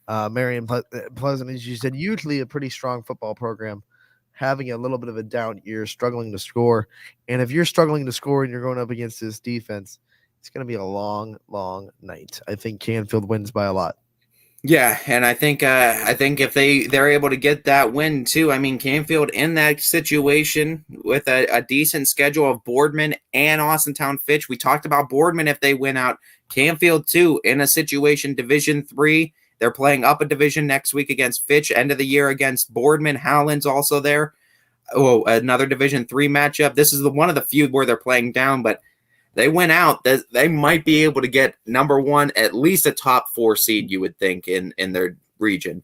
Marion Pleasant, as you said, usually a pretty strong football program, having a little bit of a down year, struggling to score. And if you're struggling to score and you're going up against this defense, it's going to be a long, long night. I think Canfield wins by a lot. Yeah, and I think if they're able to get that win too, I mean, Canfield in that situation with a decent schedule of Boardman and Austintown Fitch. We talked about Boardman if they win out. Canfield too in a situation Division III. They're playing up a division next week against Fitch. End of the year against Boardman. Howland's also there. Oh, another Division III matchup. This is one of the few where they're playing down, but they went out. They might be able to get number one, at least a top 4 seed, you would think, in their region.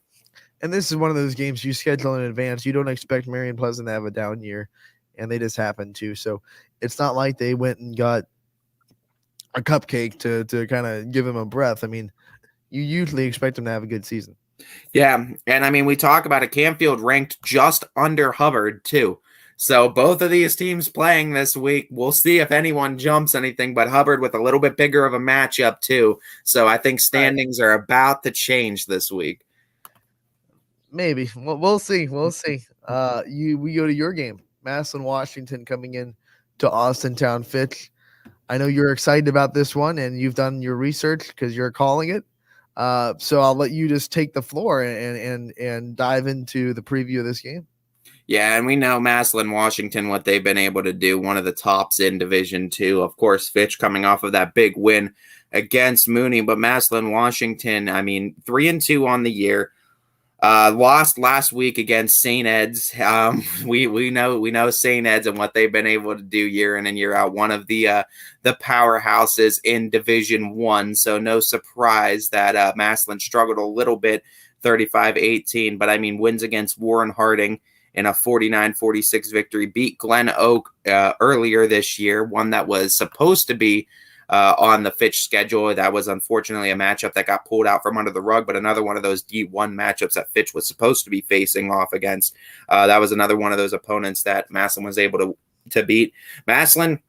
And this is one of those games you schedule in advance. You don't expect Marion Pleasant to have a down year, and they just happen to. So it's not like they went and got a cupcake to kind of give him a breath. I mean, you usually expect them to have a good season. Yeah, and I mean, we talk about a Canfield ranked just under Hubbard too. So both of these teams playing this week, we'll see if anyone jumps anything, but Hubbard with a little bit bigger of a matchup too. So I think standings are about to change this week. Maybe. We'll see. We'll see. We go to your game, Massillon, Washington, coming in to Austintown Fitch. I know you're excited about this one, and you've done your research because you're calling it. So I'll let you just take the floor and dive into the preview of this game. Yeah, and we know Massillon, Washington, what they've been able to do, one of the tops in Division II. Of course, Fitch coming off of that big win against Mooney, but Massillon, Washington, I mean, 3-2 on the year. Lost last week against St. Ed's. We know St. Ed's and what they've been able to do year in and year out. One of the powerhouses in Division I. So no surprise that Massillon struggled a little bit, 35-18. But I mean, wins against Warren Harding in a 49-46 victory. Beat Glen Oak earlier this year, one that was supposed to be on the Fitch schedule. That was unfortunately a matchup that got pulled out from under the rug, but another one of those D1 matchups that Fitch was supposed to be facing off against. That was another one of those opponents that Massillon was able to beat. Massillon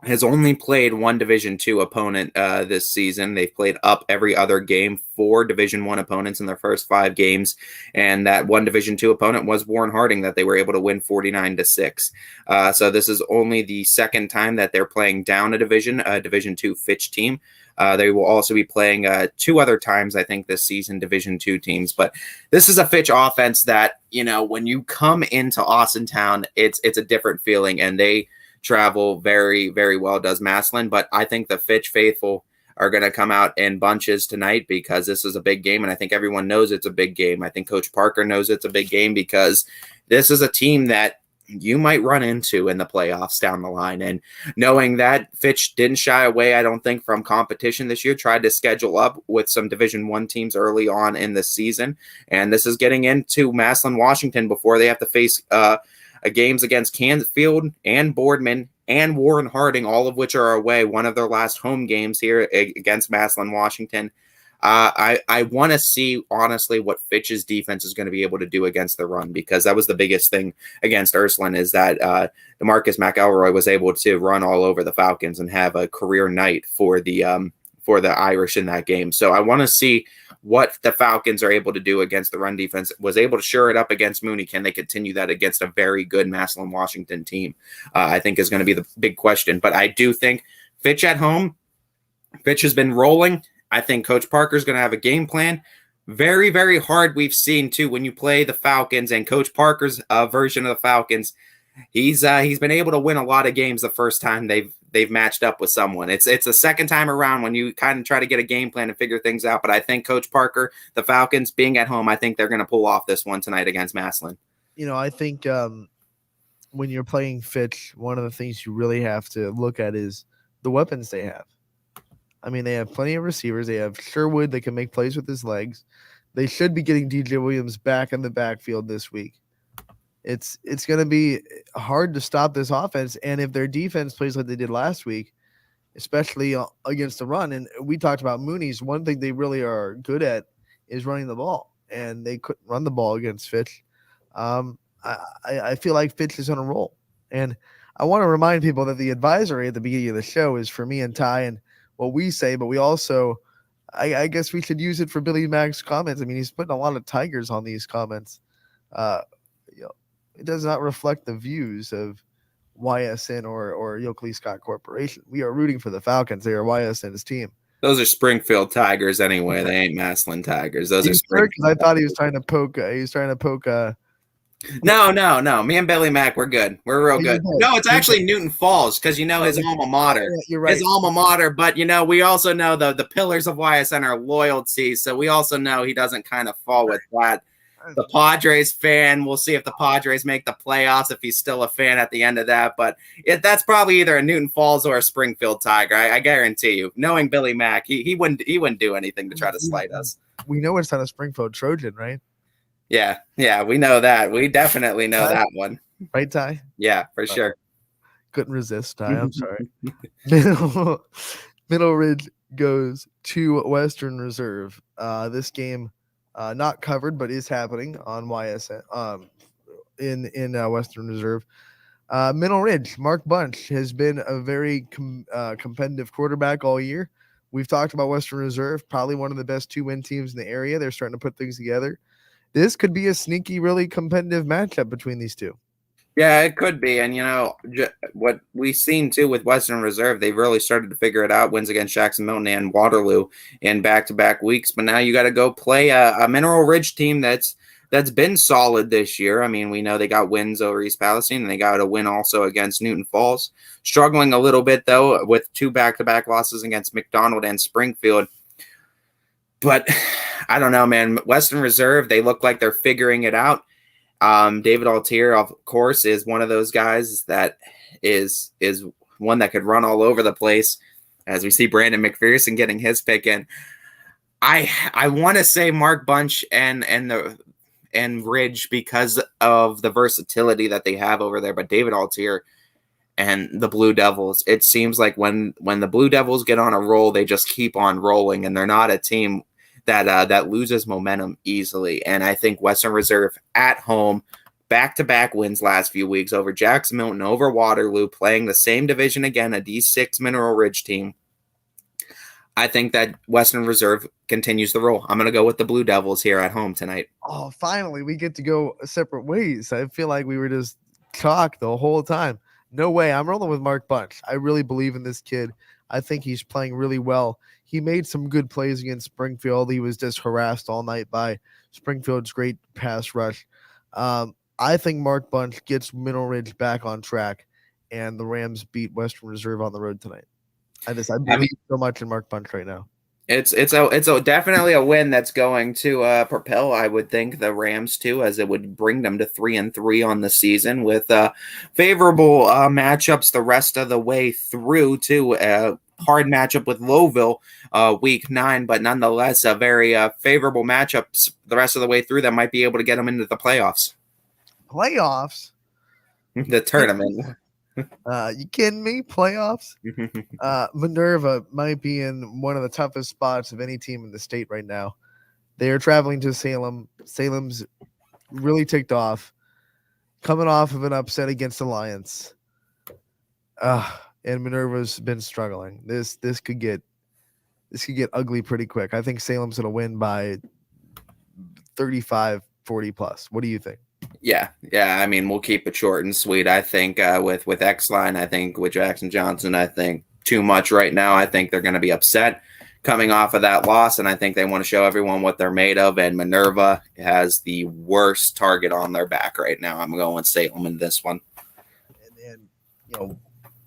has only played one Division II opponent this season. They've played up every other game, 4 Division I opponents in their first 5 games, and that one Division II opponent was Warren Harding that they were able to win 49-6. So this is only the second time that they're playing down a Division II Fitch team. They will also be playing 2 other times, I think, this season, Division II teams. But this is a Fitch offense that, you know, when you come into Austintown, it's a different feeling, and they travel very, very well, does Massillon. But I think the Fitch faithful are going to come out in bunches tonight because this is a big game, and I think everyone knows it's a big game. I think Coach Parker knows it's a big game because this is a team that you might run into in the playoffs down the line. And knowing that, Fitch didn't shy away, I don't think, from competition this year, tried to schedule up with some Division I teams early on in the season. And this is getting into Massillon, Washington before they have to face games against Canfield and Boardman and Warren Harding, all of which are away, one of their last home games here against Massillon, Washington. I want to see, honestly, what Fitch's defense is going to be able to do against the run, because that was the biggest thing against Ursuline, is that DeMarcus McElroy was able to run all over the Falcons and have a career night for the Irish in that game. So I want to see what the Falcons are able to do against the run defense. Was able to shore it up against Mooney. Can they continue that against a very good Massillon Washington team? I think is going to be the big question. But I do think Fitch at home, Fitch has been rolling. I think Coach Parker's going to have a game plan. Very, very hard. We've seen too when you play the Falcons and Coach Parker's version of the Falcons. He's been able to win a lot of games the first time they've matched up with someone. It's the second time around when you kind of try to get a game plan and figure things out. But I think Coach Parker, the Falcons being at home, I think they're going to pull off this one tonight against Massillon. I think when you're playing Fitch, one of the things you really have to look at is the weapons they have. I mean, they have plenty of receivers. They have Sherwood that can make plays with his legs. They should be getting DJ Williams back in the backfield this week. It's going to be hard to stop this offense. And if their defense plays like they did last week, especially against the run, and we talked about Mooney's, one thing they really are good at is running the ball, and they couldn't run the ball against Fitch. I feel like Fitch is on a roll. And I want to remind people that the advisory at the beginning of the show is for me and Ty and what we say, but we also, I guess we should use it for Billy Mack's comments. I mean, he's putting a lot of Tigers on these comments. It does not reflect the views of YSN or Yoakley Scott Corporation. We are rooting for the Falcons. They are YSN's team. Those are Springfield Tigers anyway. They ain't Massillon Tigers. Those are Springfield. I thought he was trying to poke. No. Me and Billy Mack, we're good. We're real good. No, it's actually Newton Falls because his alma mater. Yeah, you're right. His alma mater. But we also know the pillars of YSN are loyalty. So we also know he doesn't kind of fall with that. The Padres fan. We'll see if the Padres make the playoffs, if he's still a fan at the end of that. But that's probably either a Newton Falls or a Springfield Tiger. I guarantee you. Knowing Billy Mack, he wouldn't do anything to try to slight us. We know it's not a Springfield Trojan, right? Yeah, we know that. We definitely know that one. Right, Ty? Yeah, for sure. Couldn't resist, Ty. I'm sorry. Middle Ridge goes to Western Reserve. This game not covered, but is happening on YSN in Western Reserve. Middle Ridge, Mark Bunch has been a very competitive quarterback all year. We've talked about Western Reserve, probably one of the best 2-win teams in the area. They're starting to put things together. This could be a sneaky, really competitive matchup between these two. Yeah, it could be. And, what we've seen, too, with Western Reserve, they've really started to figure it out. Wins against Jackson Milton and Waterloo in back-to-back weeks. But now you got to go play a Mineral Ridge team that's been solid this year. I mean, we know they got wins over East Palestine, and they got a win also against Newton Falls. Struggling a little bit, though, with 2 back-to-back losses against McDonald and Springfield. But I don't know, man. Western Reserve, they look like they're figuring it out. David Altier, of course, is one of those guys that is one that could run all over the place. As we see Brandon McPherson getting his pick in, I want to say Mark Bunch and Ridge because of the versatility that they have over there. But David Altier and the Blue Devils, it seems like when the Blue Devils get on a roll, they just keep on rolling, and they're not a team that loses momentum easily. And I think Western Reserve at home, back-to-back wins last few weeks over Jackson Milton, over Waterloo, playing the same division again, a D6 Mineral Ridge team. I think that Western Reserve continues the roll. I'm going to go with the Blue Devils here at home tonight. Oh, finally, we get to go separate ways. I feel like we were just chalk the whole time. No way. I'm rolling with Mark Bunch. I really believe in this kid. I think he's playing really well. He made some good plays against Springfield. He was just harassed all night by Springfield's great pass rush. I think Mark Bunch gets Mineral Ridge back on track, and the Rams beat Western Reserve on the road tonight. I believe so much in Mark Bunch right now. It's definitely a win that's going to propel, I would think, the Rams too, as it would bring them to 3-3 on the season with favorable matchups the rest of the way through too. Hard matchup with Lowville week 9, but nonetheless a very favorable matchup the rest of the way through that might be able to get them into the playoffs. Playoffs? The tournament. You kidding me? Playoffs? Minerva might be in one of the toughest spots of any team in the state right now. They are traveling to Salem. Salem's really ticked off, coming off of an upset against Alliance. And Minerva's been struggling. This could get this could get ugly pretty quick. I think Salem's going to win by 35, 40 plus. What do you think? Yeah. I mean, we'll keep it short and sweet. I think with X-Line, I think with Jackson Johnson, I think too much right now. I think they're going to be upset coming off of that loss, and I think they want to show everyone what they're made of. And Minerva has the worst target on their back right now. I'm going with Salem in this one. And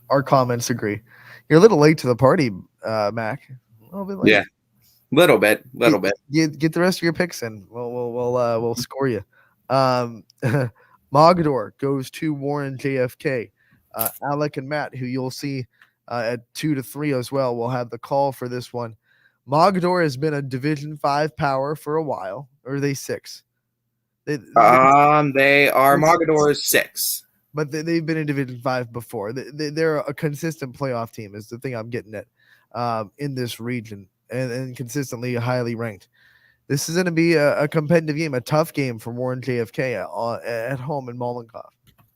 our comments agree. You're a little late to the party, Mac. A little bit late. Yeah, little bit. Get the rest of your picks in. We'll score you. Mogador goes to Warren JFK. Alec and Matt, who you'll see at 2 to 3 as well, will have the call for this one. Mogador has been a Division 5 power for a while. Or are they 6? They are Mogador 6. But they've been in Division 5 before. They're a consistent playoff team is the thing I'm getting at in this region, and consistently highly ranked. This is going to be a competitive game, a tough game for Warren JFK at home in Mollenkopf.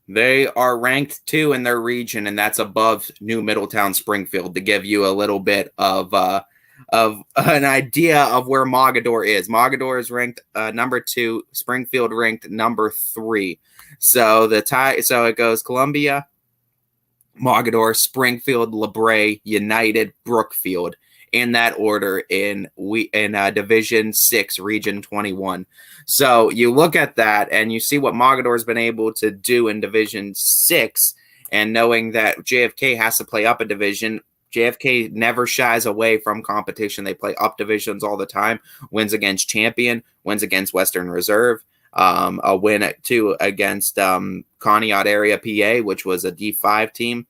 They are ranked 2 in their region, and that's above New Middletown Springfield, to give you a little bit of an idea of where Mogador is. Mogador is ranked number 2, Springfield ranked number 3. So it goes Columbia, Mogador, Springfield, LeBray, United, Brookfield, in that order in Division 6, Region 21. So you look at that and you see what Mogador has been able to do in Division 6, and knowing that JFK has to play up a division. JFK never shies away from competition. They play up divisions all the time. Wins against Champion, wins against Western Reserve, a win too against Conneaut Area PA, which was a D5 team.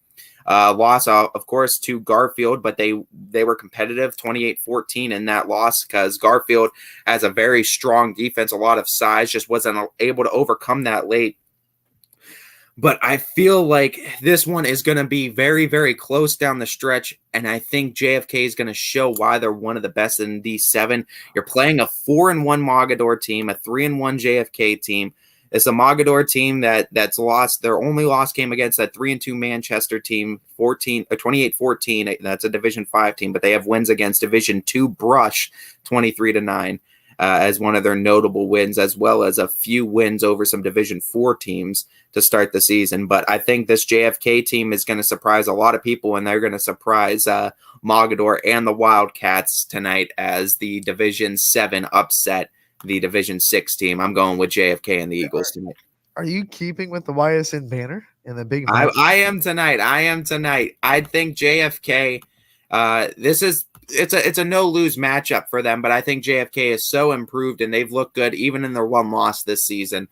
Loss, of course, to Garfield, but they were competitive 28-14 in that loss because Garfield has a very strong defense, a lot of size, just wasn't able to overcome that late. But I feel like this one is going to be very, very close down the stretch, and I think JFK is going to show why they're one of the best in D7. You're playing a 4-1 Mogador team, a 3-1 JFK team. It's a Mogador team that's lost. Their only loss came against that 3-2 Manchester team, 28-14. That's a Division 5 team, but they have wins against Division 2 Brush, 23-9, as one of their notable wins, as well as a few wins over some Division 4 teams to start the season. But I think this JFK team is going to surprise a lot of people, and they're going to surprise Mogador and the Wildcats tonight as the Division 7 upset the Division 6 team. I'm going with JFK and the Eagles tonight. Are you keeping with the YSN banner and the big? I am tonight. I think JFK. It's a no-lose matchup for them, but I think JFK is so improved and they've looked good even in their one loss this season.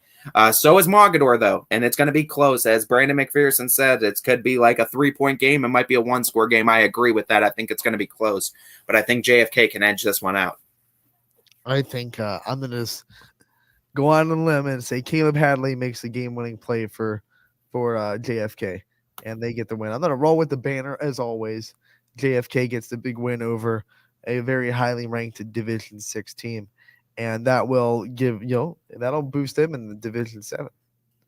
So is Mogador, though, and it's going to be close. As Brandon McPherson said, it could be like a 3-point game. It might be a 1-score game. I agree with that. I think it's going to be close, but I think JFK can edge this one out. I think I'm going to just go on a limb and say Caleb Hadley makes the game-winning play for JFK, and they get the win. I'm going to roll with the banner, as always. JFK gets the big win over a very highly ranked Division 6 team, and that will give that'll boost them in the Division 7.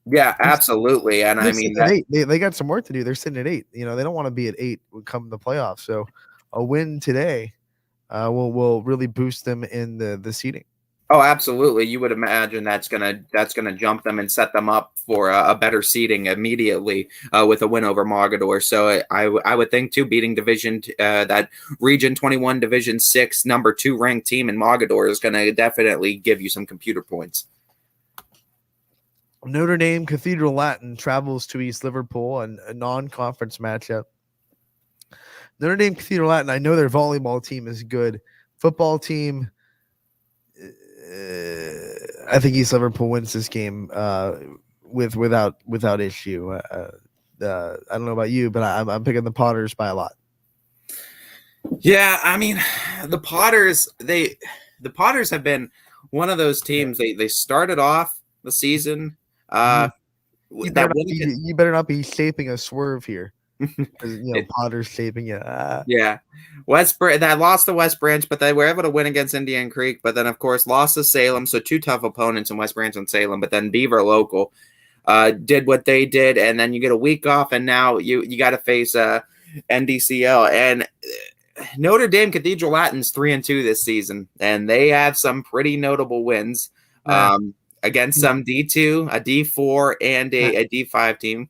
Yeah, absolutely. And I mean, they got some work to do. They're sitting at 8. They don't want to be at 8 when come the playoffs. So a win today will really boost them in the seeding. Oh, absolutely. You would imagine that's gonna jump them and set them up for a better seeding immediately with a win over Mogador. So I would think too, beating that Region 21 Division 6 number 2 ranked team in Mogador is going to definitely give you some computer points. Notre Dame Cathedral Latin travels to East Liverpool and a non-conference matchup. Notre Dame Cathedral Latin, I know their volleyball team is good. Football team, I think East Liverpool wins this game without issue. I don't know about you, but I'm picking the Potters by a lot. Yeah, I mean, the Potters have been one of those teams. They started off the season. You better not be shaping a swerve here. Potter's shaping it. Yeah, that lost to West Branch, but they were able to win against Indian Creek. But then, of course, lost to Salem. So 2 tough opponents in West Branch and Salem. But then Beaver Local did what they did, and then you get a week off, and now you got to face NDCL. And Notre Dame Cathedral Latin's 3-2 this season, and they have some pretty notable wins against some D2, a D4, and a D5 team.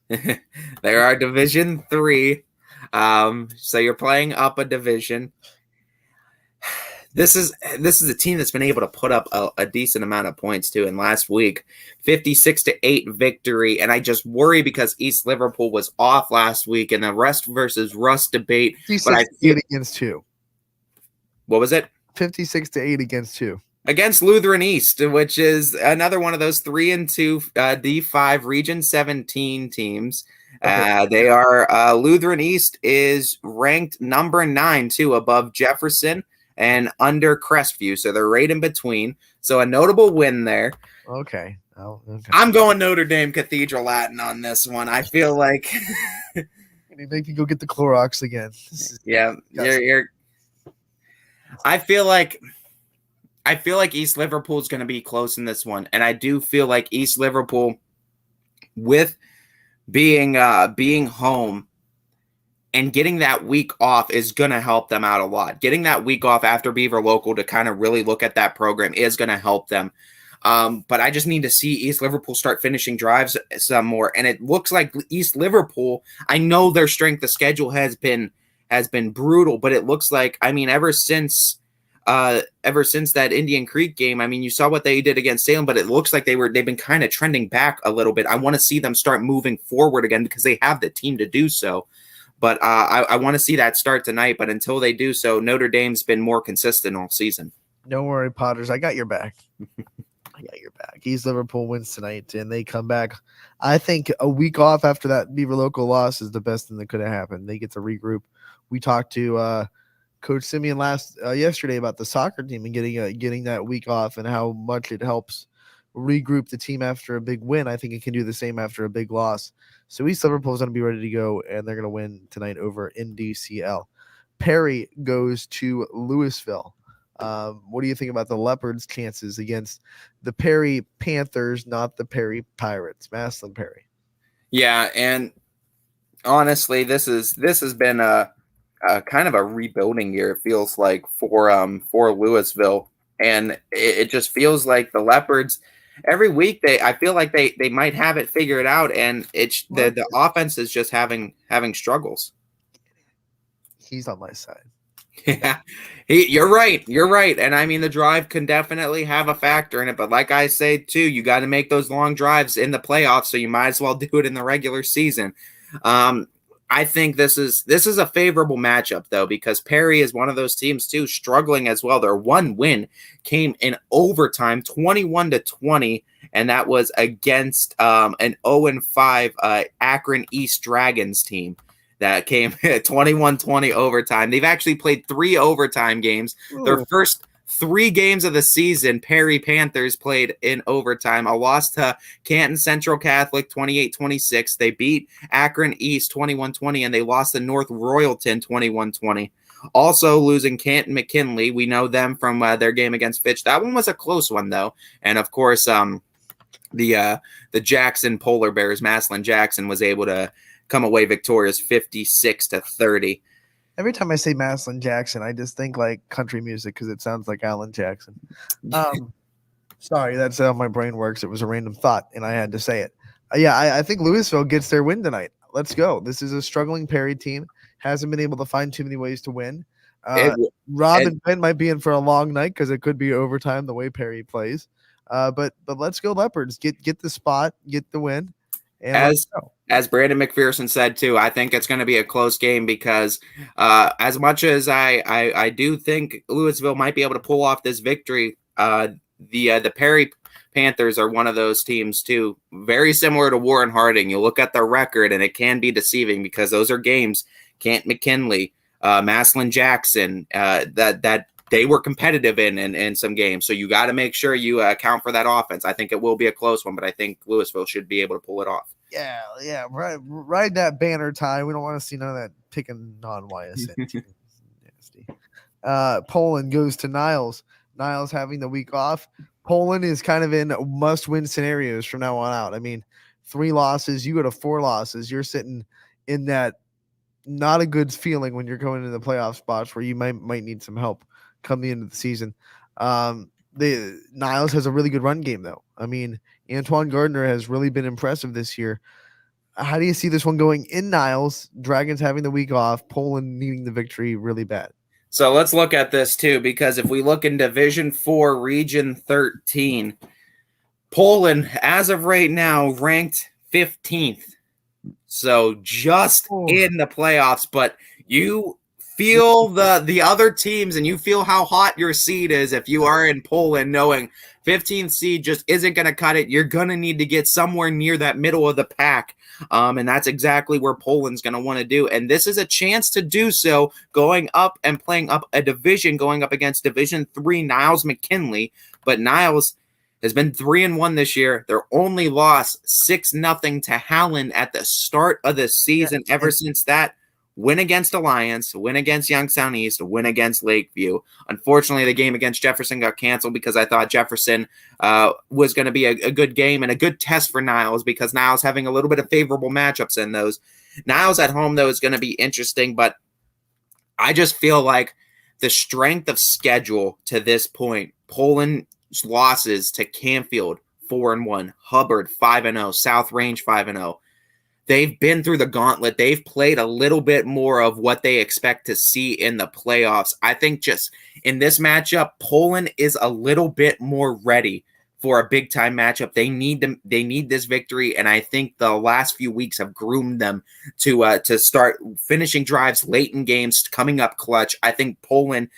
They are Division 3, so you're playing up a division. This is a team that's been able to put up a decent amount of points too. And last week, 56-8 victory. And I just worry because East Liverpool was off last week in the Rust versus Rust debate. 56-8 against 2. What was it? 56-8 against 2. Against Lutheran East, which is another one of those 3-2 D5 Region 17 teams. They are Lutheran East is ranked number 9 too, above Jefferson and under Crestview, so they're right in between. So a notable win there. Okay. Oh, okay. I'm going Notre Dame Cathedral Latin on this one. I feel like they can go get the Clorox again. Yeah, you're. I feel like East Liverpool is going to be close in this one, and I do feel like East Liverpool, with being home and getting that week off, is going to help them out a lot. Getting that week off after Beaver Local to kind of really look at that program is going to help them. But I just need to see East Liverpool start finishing drives some more. And it looks like East Liverpool, I know their strength of schedule has been brutal, but it looks like, I mean, ever since that Indian Creek game, I mean, you saw what they did against Salem, but it looks like they've been kind of trending back a little bit. I want to see them start moving forward again because they have the team to do so. But I want to see that start tonight. But until they do so, Notre Dame's been more consistent all season. Don't worry, Potters. I got your back. I got your back. East Liverpool wins tonight, and they come back. I think a week off after that Beaver Local loss is the best thing that could have happened. They get to regroup. We talked to Coach Simeon yesterday about the soccer team and getting that week off and how much it helps regroup the team after a big win. I think it can do the same after a big loss. So East Liverpool is going to be ready to go, and they're going to win tonight over NDCL. Perry goes to Louisville. What do you think about the Leopards' chances against the Perry Panthers, not the Perry Pirates? Maslin Perry. Yeah, and honestly, this has been a kind of a rebuilding year. It feels like for Louisville, and it just feels like the Leopards. Every week I feel like they might have it figured out, and it's the offense is just having struggles. He's on my side. Yeah, you're right. And I mean, the drive can definitely have a factor in it. But like I say, too, you got to make those long drives in the playoffs. So you might as well do it in the regular season. I think this is a favorable matchup, though, because Perry is one of those teams, too, struggling as well. Their one win came in overtime, 21-20, and that was against an 0-5 Akron East Dragons team. That came 21-20 overtime. They've actually played 3 overtime games. Ooh. Their first 3 games of the season, Perry Panthers played in overtime. A loss to Canton Central Catholic 28-26. They beat Akron East 21-20, and they lost to North Royalton 21-20. Also losing Canton McKinley. We know them from their game against Fitch. That one was a close one, though. And, of course, the Jackson Polar Bears, Maslin Jackson, was able to come away victorious 56-30. Every time I say Maslin Jackson, I just think like country music because it sounds like Alan Jackson. Sorry, that's how my brain works. It was a random thought, and I had to say it. I think Louisville gets their win tonight. Let's go. This is a struggling Perry team. Hasn't been able to find too many ways to win. Rob and Ben might be in for a long night because it could be overtime the way Perry plays. But let's go Leopards. Get the spot, get the win. And as Brandon McPherson said too, I think it's going to be a close game because as much as I do think Louisville might be able to pull off this victory, the Perry Panthers are one of those teams too, very similar to Warren Harding. You look at their record and it can be deceiving because those are games, Canton McKinley, Maslin Jackson, that they were competitive in some games. So you got to make sure you account for that offense. I think it will be a close one, but I think Louisville should be able to pull it off. Yeah. Ride that banner tie. We don't want to see none of that picking non-YSN. Poland goes to Niles. Niles having the week off. Poland is kind of in must-win scenarios from now on out. I mean, 3 losses. You go to 4 losses. You're sitting in that not a good feeling when you're going into the playoff spots where you might need some help come the end of the season. The Niles has a really good run game, though. I mean, Antoine Gardner has really been impressive this year. How do you see this one going in Niles? Dragons having the week off, Poland needing the victory really bad. So let's look at this too, because if we look in Division 4, Region 13, Poland, as of right now, ranked 15th. So just in the playoffs, but you feel the other teams and you feel how hot your seed is if you are in Poland, knowing 15th seed just isn't going to cut it. You're going to need to get somewhere near that middle of the pack. And that's exactly where Poland's going to want to do. And this is a chance to do so, going up and playing up a division, going up against Division 3 Niles McKinley. But Niles has been 3-1 this year. Their only loss, 6-0 to Howland at the start of the season. Ever since that, win against Alliance, win against Youngstown East, win against Lakeview. Unfortunately, the game against Jefferson got canceled because I thought Jefferson was going to be a good game and a good test for Niles, because Niles having a little bit of favorable matchups in those. Niles at home, though, is going to be interesting, but I just feel like the strength of schedule to this point, Poland's losses to Canfield, 4-1, Hubbard, 5-0, South Range, 5-0. They've been through the gauntlet. They've played a little bit more of what they expect to see in the playoffs. I think just in this matchup, Poland is a little bit more ready for a big-time matchup. They need this victory, and I think the last few weeks have groomed them to start finishing drives late in games, coming up clutch. I think Poland,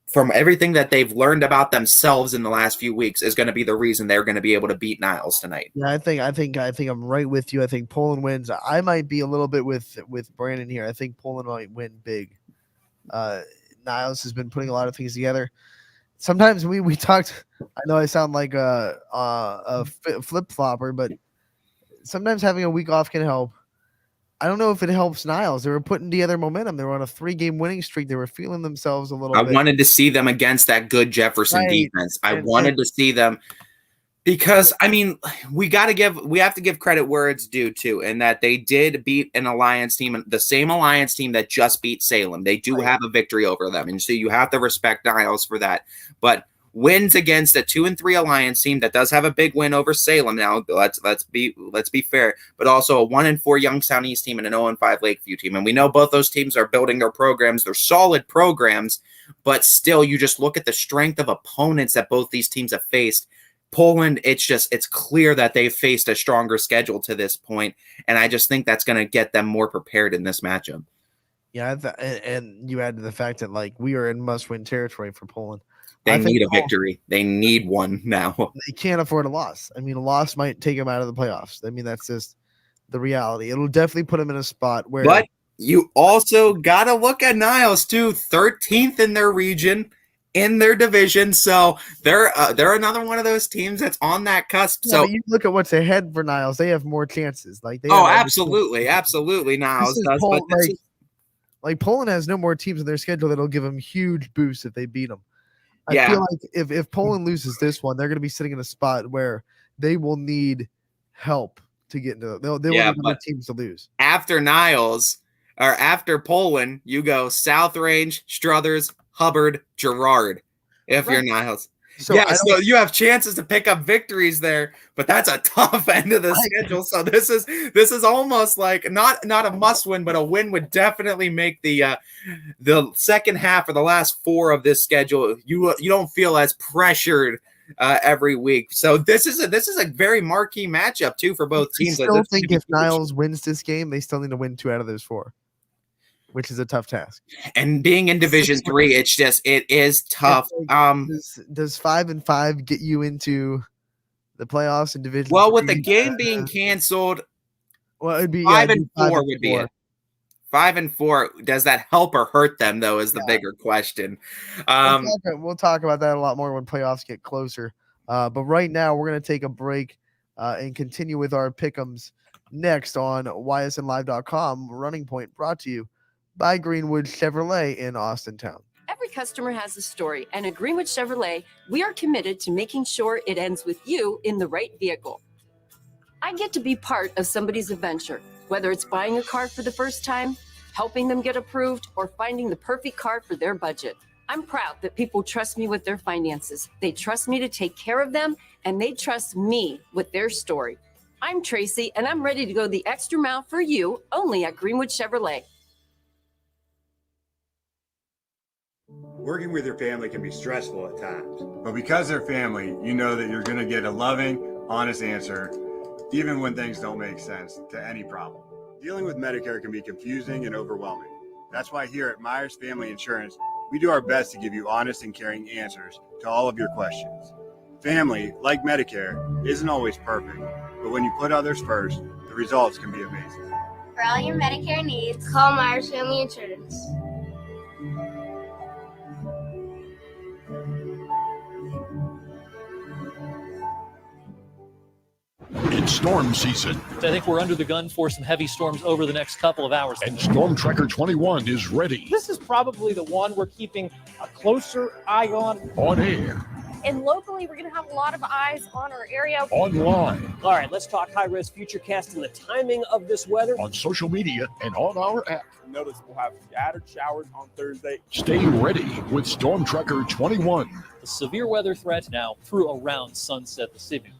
from everything that they've learned about themselves in the last few weeks, is going to be the reason they're going to be able to beat Niles tonight. Yeah, I think I'm right with you. I think Poland wins. I might be a little bit with Brandon here. I think Poland might win big. Niles has been putting a lot of things together. Sometimes we talked. I know I sound like a flip flopper, but sometimes having a week off can help. I don't know if it helps Niles. They were putting together momentum. They were on a 3-game winning streak. They were feeling themselves a little bit. I wanted to see them against that good Jefferson defense. I wanted to see them, because I mean, we have to give credit where it's due to, and that they did beat an Alliance team, the same Alliance team that just beat Salem. They do have a victory over them, and so you have to respect Niles for that. But wins against a 2-3 Alliance team that does have a big win over Salem. Now let's be fair, but also a 1-4 Youngstown East team and an 0-5 Lakeview team. And we know both those teams are building their programs. They're solid programs, but still, you just look at the strength of opponents that both these teams have faced. Poland, it's clear that they've faced a stronger schedule to this point, and I just think that's going to get them more prepared in this matchup. Yeah, and you add to the fact that like we are in must-win territory for Poland. They need a victory. They need one now. They can't afford a loss. I mean, a loss might take them out of the playoffs. I mean, that's just the reality. It'll definitely put them in a spot where. But you also got to look at Niles too, 13th in their region, in their division. So they're another one of those teams that's on that cusp. Yeah, so you look at what's ahead for Niles. They have more chances. Like absolutely. Niles does. But Poland has no more teams in their schedule that'll give them huge boosts if they beat them. I Yeah. feel like if Poland loses this one, they're going to be sitting in a spot where they will need help to get into. They will need other teams to lose. After Niles, or after Poland, you go South Range, Struthers, Hubbard, Girard. If you're Niles. So you have chances to pick up victories there, but that's a tough end of the schedule. So this is almost like not a must win, but a win would definitely make the second half or the last 4 of this schedule. You don't feel as pressured every week. So this is a very marquee matchup too for both teams. I still think if Niles wins this game, they still need to win 2 out of those 4. Which is a tough task. And being in Division 3, it is tough. Does 5-5 get you into the playoffs in Division? Well, 3? with the game being canceled, well, it'd be 5-4 would be it. 5-4. Does that help or hurt them though? Is the bigger question. We'll talk about that a lot more when playoffs get closer. But right now, we're going to take a break and continue with our pick'ems next on ysnlive.com. Running Point, brought to you by Greenwood Chevrolet in Austintown. Every customer has a story, and at Greenwood Chevrolet, we are committed to making sure it ends with you in the right vehicle. I get to be part of somebody's adventure, whether it's buying a car for the first time, helping them get approved, or finding the perfect car for their budget. I'm proud that people trust me with their finances. They trust me to take care of them, and they trust me with their story. I'm Tracy, and I'm ready to go the extra mile for you, only at Greenwood Chevrolet. Working with your family can be stressful at times, but because they're family, you know that you're going to get a loving, honest answer, even when things don't make sense to any problem. Dealing with Medicare can be confusing and overwhelming. That's why here at Myers Family Insurance, we do our best to give you honest and caring answers to all of your questions. Family, like Medicare, isn't always perfect, but when you put others first, the results can be amazing. For all your Medicare needs, call Myers Family Insurance. It's storm season. I think we're under the gun for some heavy storms over the next couple of hours. And Storm Tracker 21 is ready. This is probably the one we're keeping a closer eye on. On air. And locally, we're going to have a lot of eyes on our area. Online. All right, let's talk high-risk futurecast and the timing of this weather. On social media and on our app. Notice we'll have scattered showers on Thursday. Stay ready with Storm Tracker 21. The severe weather threat now through around sunset this evening.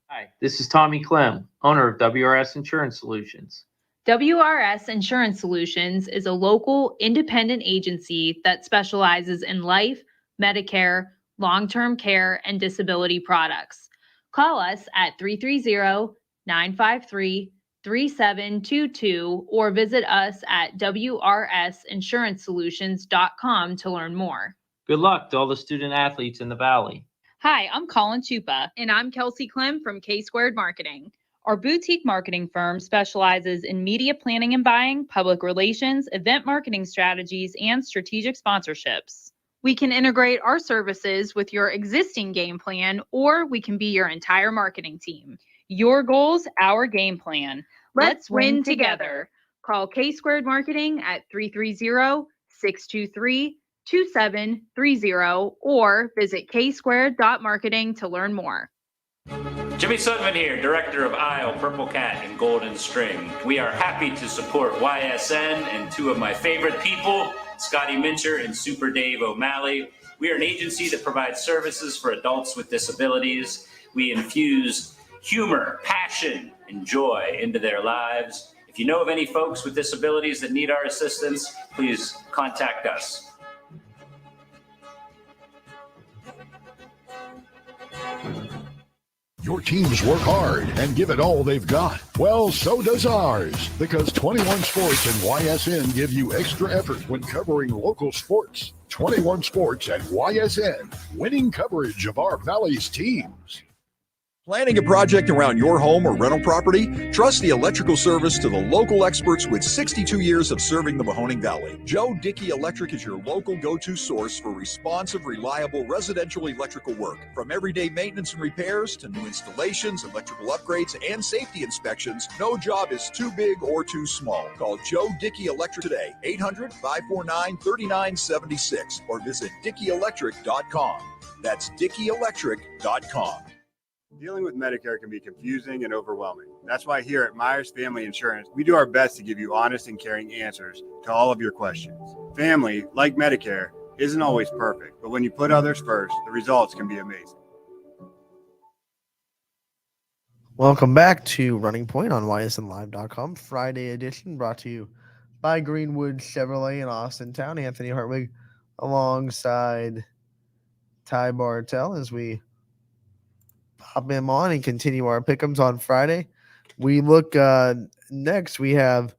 Hi, this is Tommy Clem, owner of WRS Insurance Solutions. WRS Insurance Solutions is a local independent agency that specializes in life, Medicare, long-term care, and disability products. Call us at 330-953-3722 or visit us at wrsinsuranceSolutions.com to learn more. Good luck to all the student athletes in the Valley. Hi, I'm Colin Chupa. And I'm Kelsey Clem from K-Squared Marketing. Our boutique marketing firm specializes in media planning and buying, public relations, event marketing strategies, and strategic sponsorships. We can integrate our services with your existing game plan, or we can be your entire marketing team. Your goals, our game plan. Let's win together. Call K-Squared Marketing at 330-623-2730 or visit ksquared.marketing to learn more. Jimmy Sudman here, Director of Isle, Purple Cat, and Golden String. We are happy to support YSN and two of my favorite people, Scotty Mincher and Super Dave O'Malley. We are an agency that provides services for adults with disabilities. We infuse humor, passion, and joy into their lives. If you know of any folks with disabilities that need our assistance, please contact us. Your teams work hard and give it all they've got. Well, so does ours, because 21 Sports and YSN give you extra effort when covering local sports. 21 Sports and YSN, winning coverage of our Valley's teams. Planning a project around your home or rental property? Trust the electrical service to the local experts with 62 years of serving the Mahoning Valley. Joe Dickey Electric is your local go-to source for responsive, reliable residential electrical work. From everyday maintenance and repairs to new installations, electrical upgrades, and safety inspections, no job is too big or too small. Call Joe Dickey Electric today, 800-549-3976, or visit DickeyElectric.com. That's DickeyElectric.com. Dealing with Medicare can be confusing and overwhelming. That's why here at Myers Family Insurance, we do our best to give you honest and caring answers to all of your questions. Family, like Medicare, isn't always perfect, but when you put others first, the results can be amazing. Welcome back to Running Point on ysnlive.com. Friday edition brought to you by Greenwood Chevrolet in Austintown. Anthony Hartwig alongside Ty Bartell as we pop him on and continue our pick'ems on Friday. We look next. We have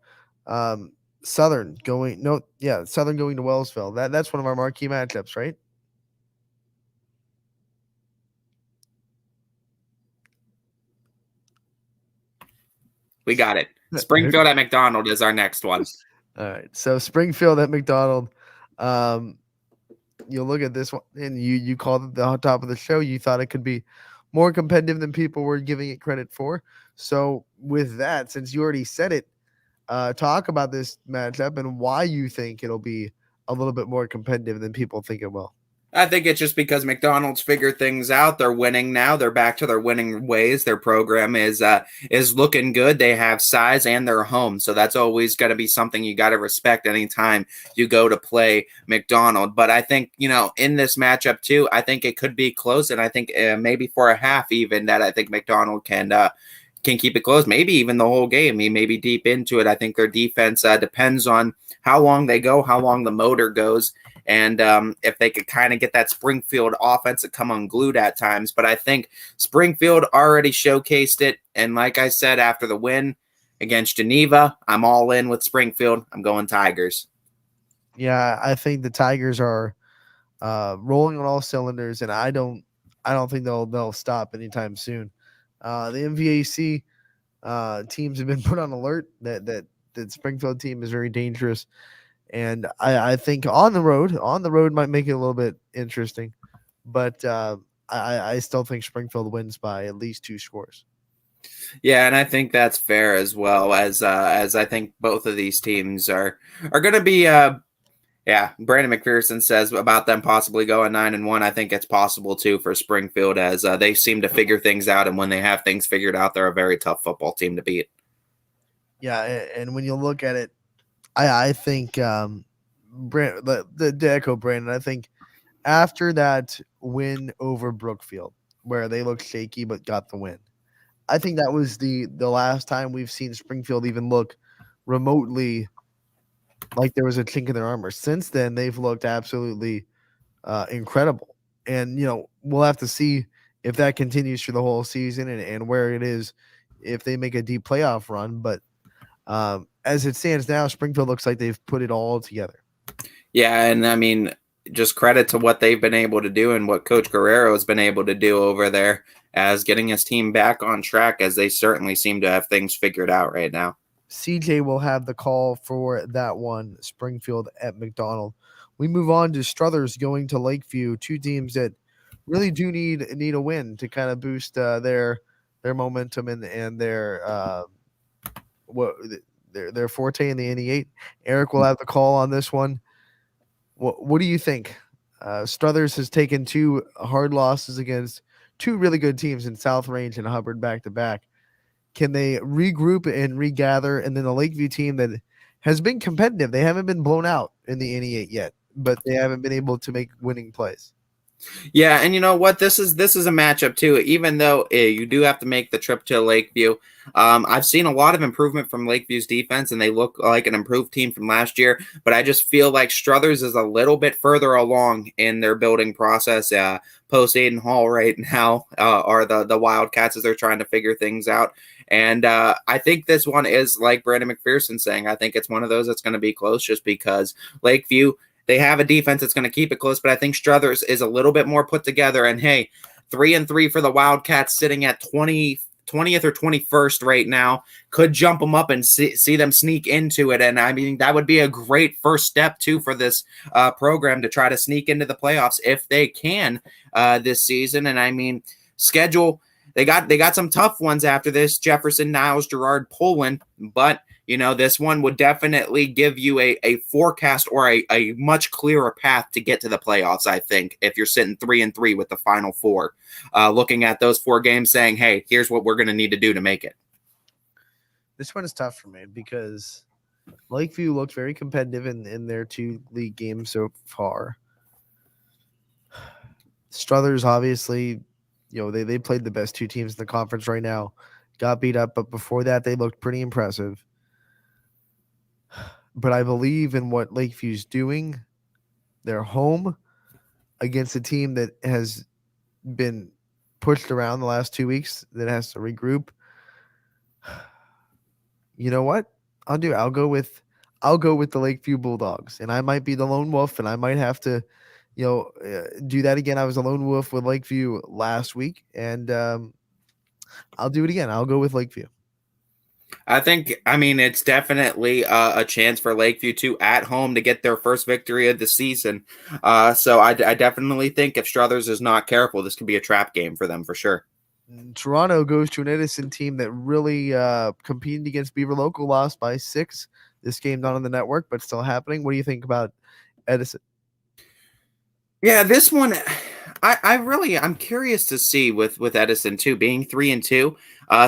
Southern going to Wellsville. That's one of our marquee matchups, right? We got it. Springfield at McDonald is our next one. All right. So Springfield at McDonald. You'll look at this one, and you called it the top of the show. You thought it could be more competitive than people were giving it credit for. So with that, since you already said it, talk about this matchup and why you think it'll be a little bit more competitive than people think it will. I think it's just because McDonald's figured things out. They're winning now. They're back to their winning ways. Their program is looking good. They have size and they're home. So that's always going to be something you got to respect anytime you go to play McDonald. But I think, in this matchup too, I think it could be close. And I think maybe for a half even that I think McDonald can keep it close, maybe even the whole game. Maybe deep into it. I think their defense depends on how long they go, how long the motor goes. And if they could kind of get that Springfield offense to come unglued at times. But I think Springfield already showcased it. And like I said, after the win against Geneva, I'm all in with Springfield. I'm going Tigers. Yeah, I think the Tigers are rolling on all cylinders, and I don't think they'll stop anytime soon. The MVAC teams have been put on alert that Springfield team is very dangerous. And I think on the road might make it a little bit interesting, but I still think Springfield wins by at least 2 scores. Yeah, and I think that's fair as well, as I think both of these teams are going to be. Brandon McPherson says about them possibly going 9-1. I think it's possible too for Springfield, as they seem to figure things out, and when they have things figured out, they're a very tough football team to beat. Yeah, and when you look at it, I think to echo Brandon, I think after that win over Brookfield, where they looked shaky but got the win, I think that was the last time we've seen Springfield even look remotely like there was a chink in their armor. Since then, they've looked absolutely incredible. And, we'll have to see if that continues for the whole season and where it is if they make a deep playoff run. But as it stands now, Springfield looks like they've put it all together. Yeah, and I mean, just credit to what they've been able to do and what Coach Guerrero has been able to do over there as getting his team back on track, as they certainly seem to have things figured out right now. CJ will have the call for that one, Springfield at McDonald. We move on to Struthers going to Lakeview, 2 teams that really do need a win to kind of boost their momentum and their their forte in the NE8. Eric will have the call on this one. What do you think? Struthers has taken 2 hard losses against 2 really good teams in South Range and Hubbard back-to-back. Can they regroup and regather? And then the Lakeview team that has been competitive. They haven't been blown out in the NE8 yet, but they haven't been able to make winning plays. Yeah, and you know what? This is a matchup too. Even though you do have to make the trip to Lakeview, I've seen a lot of improvement from Lakeview's defense, and they look like an improved team from last year. But I just feel like Struthers is a little bit further along in their building process. Post Aiden Hall right now are the Wildcats as they're trying to figure things out. And I think this one is like Brandon McPherson saying. I think it's one of those that's going to be close, just because Lakeview, they have a defense that's going to keep it close, but I think Struthers is a little bit more put together. And hey, 3-3 for the Wildcats, sitting at 20th or 21st right now, could jump them up and see them sneak into it. And I mean, that would be a great first step too for this program to try to sneak into the playoffs if they can this season. And I mean, schedule, they got some tough ones after this: Jefferson, Niles, Girard, Poland, but this one would definitely give you a forecast or a much clearer path to get to the playoffs, I think, if you're sitting 3-3 with the Final Four, looking at those 4 games saying, hey, here's what we're going to need to do to make it. This one is tough for me because Lakeview looked very competitive in their 2 league games so far. Struthers, obviously, they played the best 2 teams in the conference right now, got beat up, but before that, they looked pretty impressive. But I believe in what Lakeview's doing. They're home against a team that has been pushed around the last 2 weeks, that has to regroup. You know what? I'll go with the Lakeview Bulldogs, and I might be the lone wolf, and I might have to, do that again. I was a lone wolf with Lakeview last week, and I'll do it again. I'll go with Lakeview. I mean, it's definitely a chance for Lakeview too at home to get their first victory of the season. So I definitely think if Struthers is not careful, this could be a trap game for them for sure. Toronto goes to an Edison team that really competed against Beaver Local, lost by 6. This game not on the network, but still happening. What do you think about Edison? Yeah, this one, I'm curious to see with Edison too, being 3-2,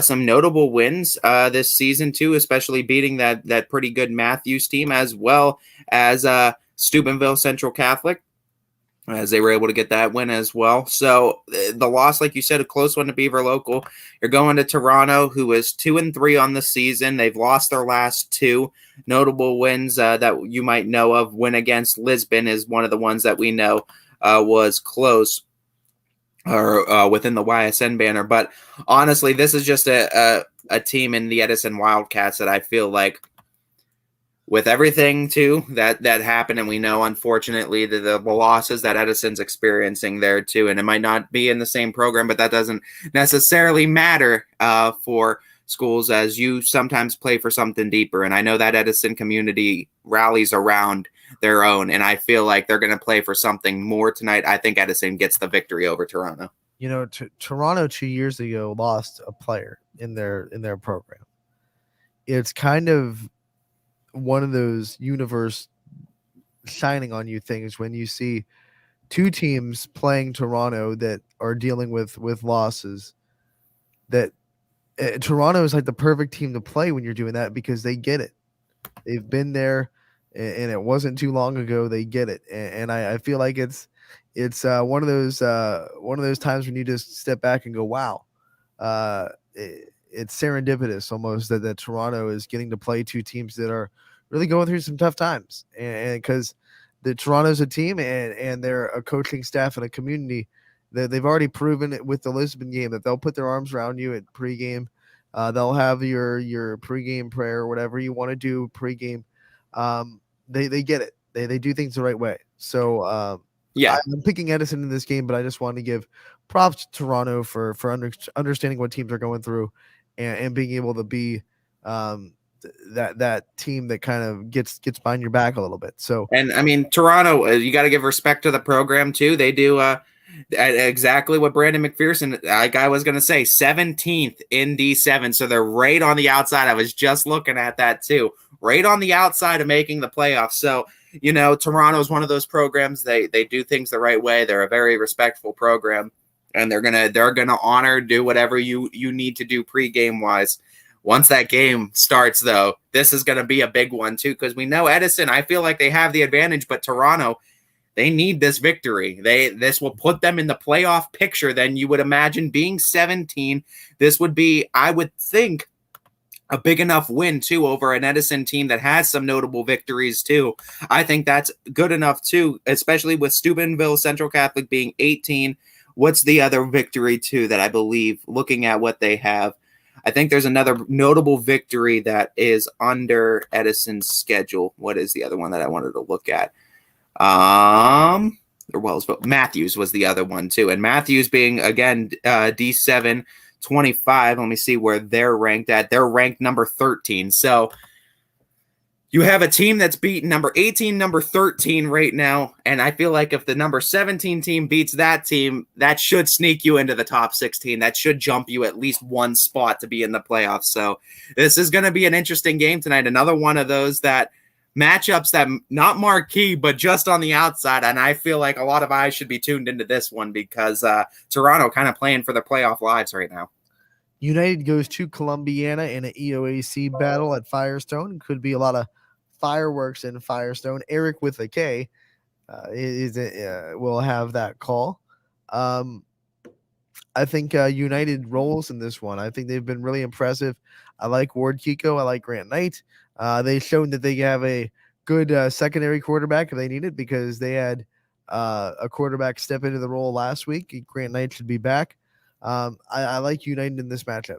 some notable wins this season too, especially beating that pretty good Matthews team, as well as Steubenville Central Catholic, as they were able to get that win as well. So the loss, like you said, a close one to Beaver Local. You're going to Toronto, who is 2-3 on the season. They've lost their last two. Notable wins that you might know of. Win against Lisbon is one of the ones that we know was close or within the YSN banner. But honestly, this is just a team in the Edison Wildcats that I feel like, with everything too that happened, and we know unfortunately the losses that Edison's experiencing there too, and it might not be in the same program, but that doesn't necessarily matter for schools, as you sometimes play for something deeper. And I know that Edison community rallies around their own, and I feel like they're going to play for something more tonight. I think Edison gets the victory over Toronto. You know, Toronto 2 years ago lost a player in their program. It's kind of one of those universe shining on you things when you see two teams playing Toronto that are dealing with losses. That Toronto is like the perfect team to play when you're doing that, because they get it. They've been there, and it wasn't too long ago. They get it, and I feel like it's one of those times when you just step back and go, wow. It's serendipitous almost that Toronto is getting to play two teams that are really going through some tough times, and because the Toronto's a team and they're a coaching staff and a community that they've already proven it with the Lisbon game that they'll put their arms around you at pregame. They'll have your pregame prayer or whatever you want to do pregame. They get it. They do things the right way. So yeah, I'm picking Edison in this game, but I just want to give props to Toronto for understanding what teams are going through and being able to be that team that kind of gets behind your back a little bit. So, and I mean, Toronto, you got to give respect to the program too. They do exactly what Brandon McPherson, like I was going to say, 17th in D7. So they're right on the outside. I was just looking at that too, right on the outside of making the playoffs. So, you know, Toronto is one of those programs. They do things the right way. They're a very respectful program, and they're gonna honor, do whatever you need to do pregame wise. Once that game starts, though, this is going to be a big one too, because we know Edison, I feel like they have the advantage, but Toronto, they need this victory. This will put them in the playoff picture. Then you would imagine, being 17, this would be, I would think, a big enough win too over an Edison team that has some notable victories too. I think that's good enough too, especially with Steubenville Central Catholic being 18. What's the other victory too that I believe, looking at what they have? I think there's another notable victory that is under Edison's schedule. What is the other one that I wanted to look at? Matthews was the other one too. And Matthews being, again, D7 25. Let me see where they're ranked at. They're ranked number 13. So you have a team that's beaten number 18, number 13 right now. And I feel like if the number 17 team beats that team, that should sneak you into the top 16. That should jump you at least one spot to be in the playoffs. So this is going to be an interesting game tonight. Another one of those that matchups that not marquee, but just on the outside. And I feel like a lot of eyes should be tuned into this one, because Toronto kind of playing for their playoff lives right now. United goes to Columbiana in an EOAC battle at Firestone. Could be a lot of fireworks in Firestone. Eric with a K will have that call. I think United rolls in this one. I think they've been really impressive. I like Ward Kiko. I like Grant Knight. They've shown that they have a good secondary quarterback if they need it, because they had a quarterback step into the role last week. Grant Knight should be back. I like United in this matchup.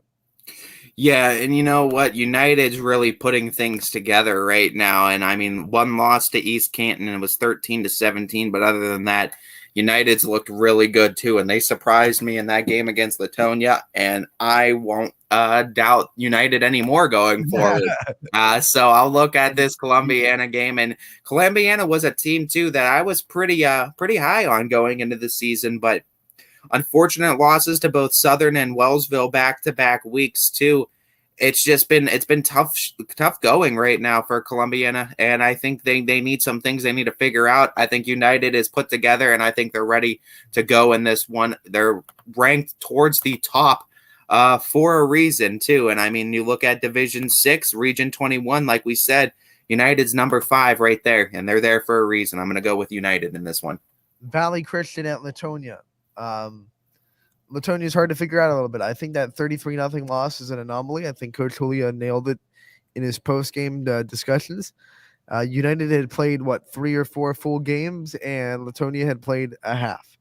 Yeah, and you know what? United's really putting things together right now. And I mean, one loss to East Canton, and it was 13-17. But other than that, United's looked really good too. And they surprised me in that game against Latonia. And I won't doubt United anymore going forward. So I'll look at this Columbiana game. And Columbiana was a team too that I was pretty high on going into the season. But unfortunate losses to both Southern and Wellsville back-to-back weeks too. it's been tough going right now for Columbiana, and I think they need some things they need to figure out. I think United is put together, and I think they're ready to go in this one. They're ranked towards the top for a reason too. And I mean, you look at Division 6, Region 21, like we said, United's number 5 right there, and they're there for a reason. I'm going to go with United in this one. Valley Christian at Latonia. Latonia is hard to figure out a little bit. I think that 33-0 loss is an anomaly. I think Coach Julia nailed it in his post-game discussions. United had played, 3 or 4 full games, and Latonia had played a half.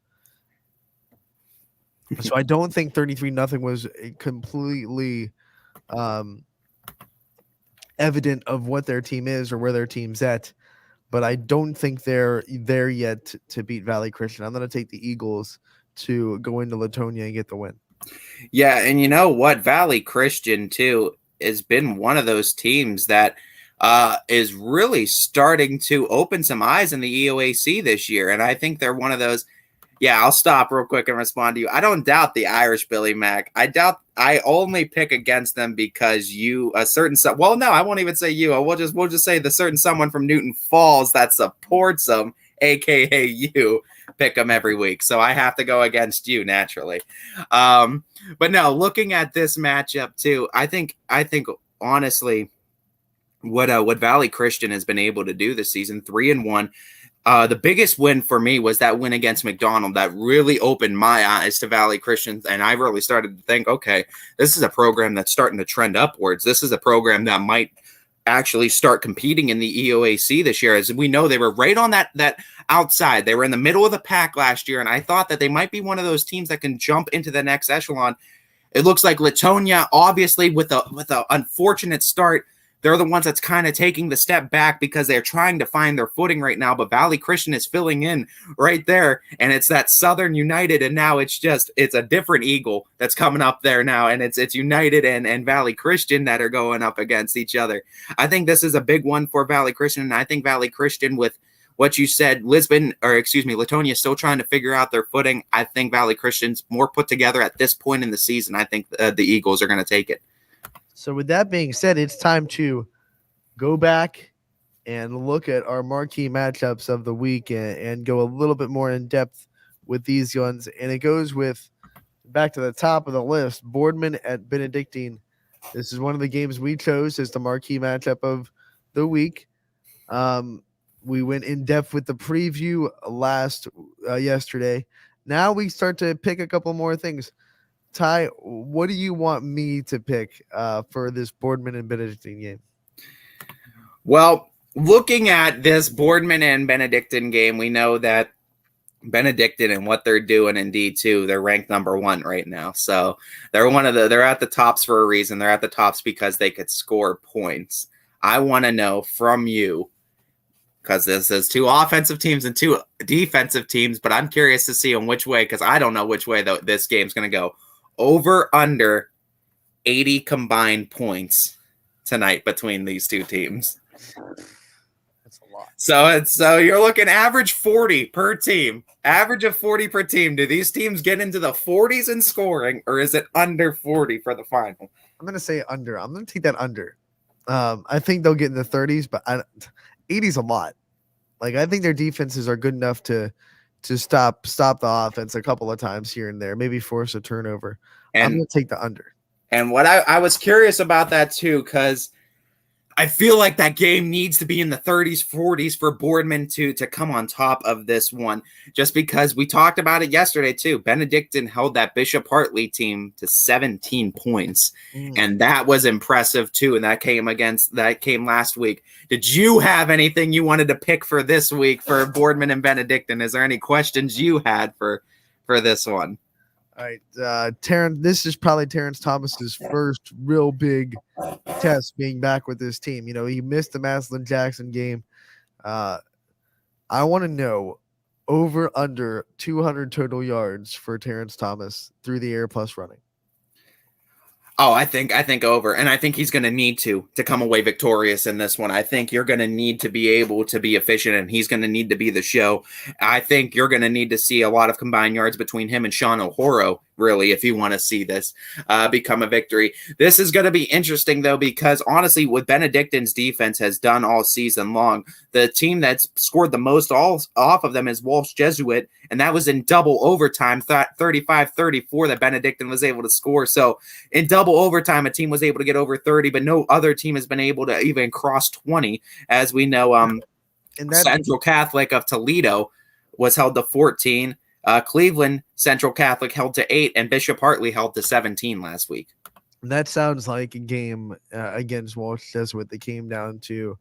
So I don't think 33-0 was completely evident of what their team is or where their team's at. But I don't think they're there yet to beat Valley Christian. I'm going to take the Eagles to go into Latonia and get the win. Yeah, and you know what? Valley Christian, too, has been one of those teams that is really starting to open some eyes in the EOAC this year. And I think they're one of those. Yeah, I'll stop real quick and respond to you. I don't doubt the Irish, Billy Mack. I only pick against them because well, no, I won't even say you. We'll just say the certain someone from Newton Falls that supports them, aka you, pick them every week. So I have to go against you naturally. But no, looking at this matchup too, I think honestly, what Valley Christian has been able to do this season, 3-1. The biggest win for me was that win against McDonald that really opened my eyes to Valley Christians. And I really started to think, okay, this is a program that's starting to trend upwards. This is a program that might actually start competing in the EOAC this year. As we know, they were right on that outside. They were in the middle of the pack last year. And I thought that they might be one of those teams that can jump into the next echelon. It looks like Latonia, obviously with a unfortunate start, they're the ones that's kind of taking the step back because they're trying to find their footing right now. But Valley Christian is filling in right there. And it's that Southern United. And now it's a different Eagle that's coming up there now. And it's United and Valley Christian that are going up against each other. I think this is a big one for Valley Christian. And I think Valley Christian, with what you said, Latonia is still trying to figure out their footing. I think Valley Christian's more put together at this point in the season. I think the Eagles are going to take it. So with that being said, it's time to go back and look at our marquee matchups of the week and go a little bit more in depth with these ones. And it goes with back to the top of the list, Boardman at Benedictine. This is one of the games we chose as the marquee matchup of the week. We went in depth with the preview yesterday. Now we start to pick a couple more things. Ty, what do you want me to pick for this Boardman and Benedictine game? Well, looking at this Boardman and Benedictine game, we know that Benedictine and what they're doing in D2, they're ranked number 1 right now. So they're at the tops for a reason. They're at the tops because they could score points. I want to know from you, because this is 2 offensive teams and 2 defensive teams, but I'm curious to see on which way, because I don't know which way this game's going to go. Over under 80 combined points tonight between these 2 teams. That's a lot. So you're looking average 40 per team. Average of 40 per team. Do these teams get into the 40s in scoring, or is it under 40 for the final? I'm going to say under. I'm going to take that under. I think they'll get in the 30s, but 80's a lot. Like, I think their defenses are good enough to stop the offense a couple of times here and there, maybe force a turnover. I'm going to take the under. And what I was curious about that too, because I feel like that game needs to be in the 30s, 40s for Boardman to come on top of this one, just because we talked about it yesterday too. Benedictine held that Bishop Hartley team to 17 points, and that was impressive too. And that came last week. Did you have anything you wanted to pick for this week for Boardman and Benedictine? Is there any questions you had for this one? All right, Terrence. This is probably Terrence Thomas's first real big test being back with this team. You know, he missed the Maslin Jackson game. I want to know over under 200 total yards for Terrence Thomas through the air plus running. Oh, I think over, and I think he's going to need to come away victorious in this one. I think you're going to need to be able to be efficient, and he's going to need to be the show. I think you're going to need to see a lot of combined yards between him and Sean O'Horo, really, if you want to see this become a victory. This is going to be interesting, though, because honestly, what Benedictine's defense has done all season long, the team that's scored the most off of them is Walsh Jesuit, and that was in double overtime, 35-34 that Benedictine was able to score. So in double overtime, a team was able to get over 30, but no other team has been able to even cross 20. As we know, Central Catholic of Toledo was held to 14. Cleveland Central Catholic held to 8, and Bishop Hartley held to 17 last week. That sounds like a game against Walsh Jesuit that came down to,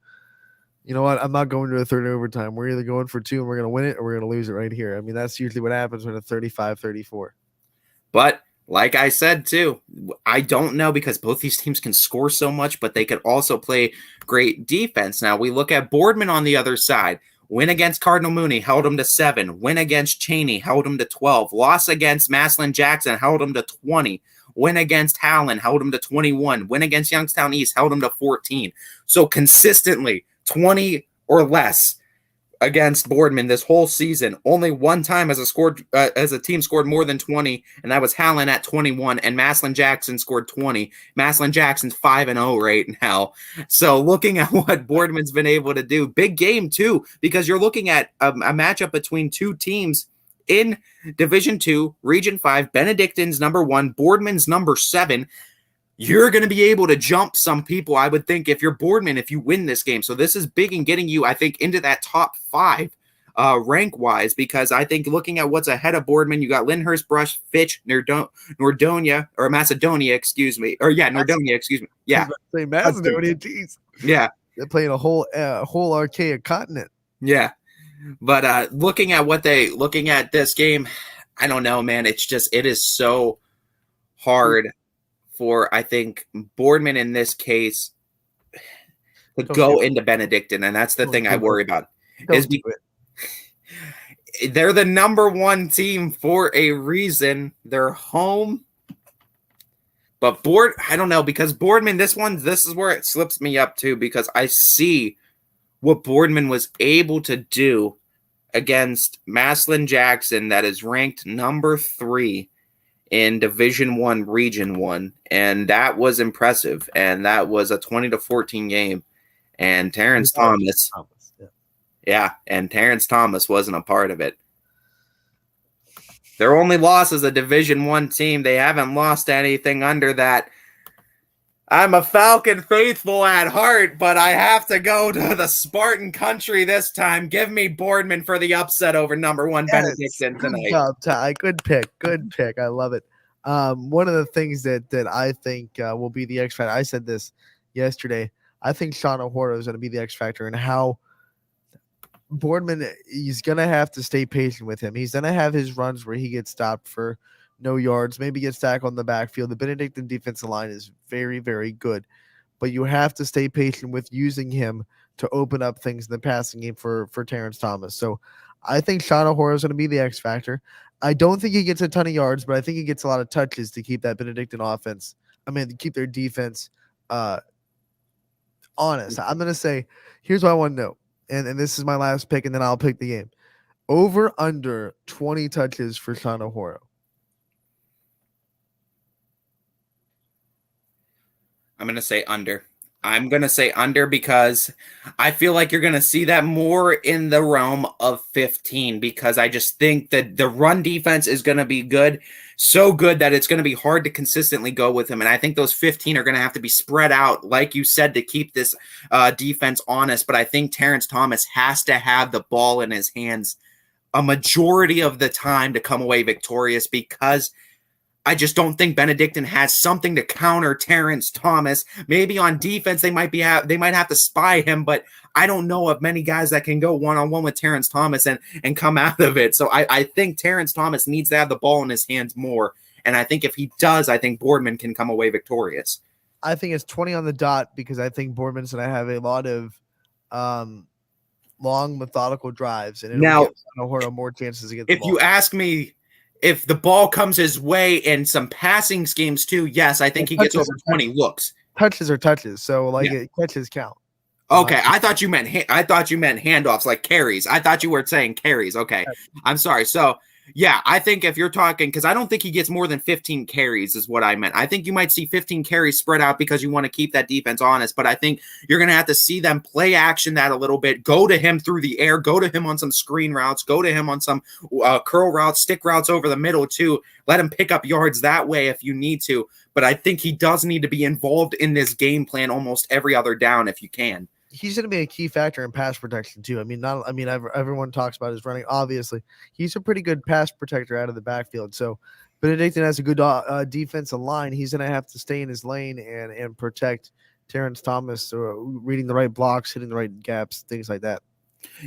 you know what, I'm not going to a third overtime. We're either going for 2 and we're going to win it, or we're going to lose it right here. I mean, that's usually what happens when it's 35-34. But like I said, too, I don't know, because both these teams can score so much, but they could also play great defense. Now, we look at Boardman on the other side. Win against Cardinal Mooney, held him to 7. Win against Cheney, held him to 12. Loss against Massillon Jackson, held him to 20. Win against Howland, held him to 21. Win against Youngstown East, held him to 14. So consistently 20 or less against Boardman this whole season. Only one time as a team scored more than 20, and that was Howland at 21, and Massillon Jackson scored 20. Massillon Jackson's 5-0 right now. So looking at what Boardman's been able to do, big game too, because you're looking at a matchup between two teams in Division 2, Region 5, Benedictine's number 1, Boardman's number 7. You're going to be able to jump some people, I would think, if you're Boardman, if you win this game. So this is big in getting you, I think, into that top 5 rank-wise, because I think looking at what's ahead of Boardman, you got Lyndhurst, Brush, Fitch, Nordonia, or Macedonia, excuse me. Or, yeah, Nordonia, excuse me. Yeah. Macedonia, jeez. Yeah. They're playing a whole archaic continent. Yeah. But looking at this game, I don't know, man. It is so hard for, I think, Boardman in this case to go into Benedictine, and that's the thing I worry about. They're the number 1 team for a reason. They're home. But I don't know, because Boardman, this is where it slips me up too, because I see what Boardman was able to do against Massillon Jackson, that is ranked number 3 in Division 1, Region 1, and that was impressive. And that was a 20-14 game. And Terrence Thomas, and Terrence Thomas wasn't a part of it. Their only loss is a Division 1 team. They haven't lost anything under that. I'm a Falcon faithful at heart, but I have to go to the Spartan country this time. Give me Boardman for the upset over number 1 Benedictine tonight. Good job, Ty. Good pick. I love it. One of the things that I think will be the X factor, I said this yesterday, I think Sean O'Horo is going to be the X factor, and how Boardman, he's going to have to stay patient with him. He's going to have his runs where he gets stopped for no yards, maybe gets tackled on the backfield. The Benedictine defensive line is very, very good, but you have to stay patient with using him to open up things in the passing game for Terrence Thomas. So I think Sean O'Horo is going to be the X factor. I don't think he gets a ton of yards, but I think he gets a lot of touches to keep that Benedictine offense, to keep their defense honest. I'm going to say, here's what I want to know, and this is my last pick, and then I'll pick the game. Over under 20 touches for Sean O'Horo. I'm going to say under. I'm going to say under because I feel like you're going to see that more in the realm of 15, because I just think that the run defense is going to be good, so good that it's going to be hard to consistently go with him. And I think those 15 are going to have to be spread out, like you said, to keep this defense honest. But I think Terrence Thomas has to have the ball in his hands a majority of the time to come away victorious, because I just don't think Benedictine has something to counter Terrence Thomas. Maybe on defense they might have to spy him, but I don't know of many guys that can go one-on-one with Terrence Thomas and come out of it. So I think Terrence Thomas needs to have the ball in his hands more. And I think if he does, I think Boardman can come away victorious. I think it's 20 on the dot, because I think Boardman's going to have a lot of long methodical drives, and it'll give O'Horo more chances to get the ball. If you ask me if the ball comes his way in some passing schemes too, yes, I think he gets over 20 looks. Touches are touches, so like catches count. Okay, I thought you meant handoffs, like carries. I thought you were saying carries. Okay, I'm sorry. So yeah, I think if you're talking, because I don't think he gets more than 15 carries is what I meant. I think you might see 15 carries spread out because you want to keep that defense honest, but I think you're going to have to see them play action that a little bit, go to him through the air, go to him on some screen routes, go to him on some curl routes, stick routes over the middle too. Let him pick up yards that way if you need to, but I think he does need to be involved in this game plan almost every other down if you can. He's going to be a key factor in pass protection too. Everyone talks about his running. Obviously, he's a pretty good pass protector out of the backfield. So Benedictine has a good defensive line. He's going to have to stay in his lane and protect Terrence Thomas, reading the right blocks, hitting the right gaps, things like that.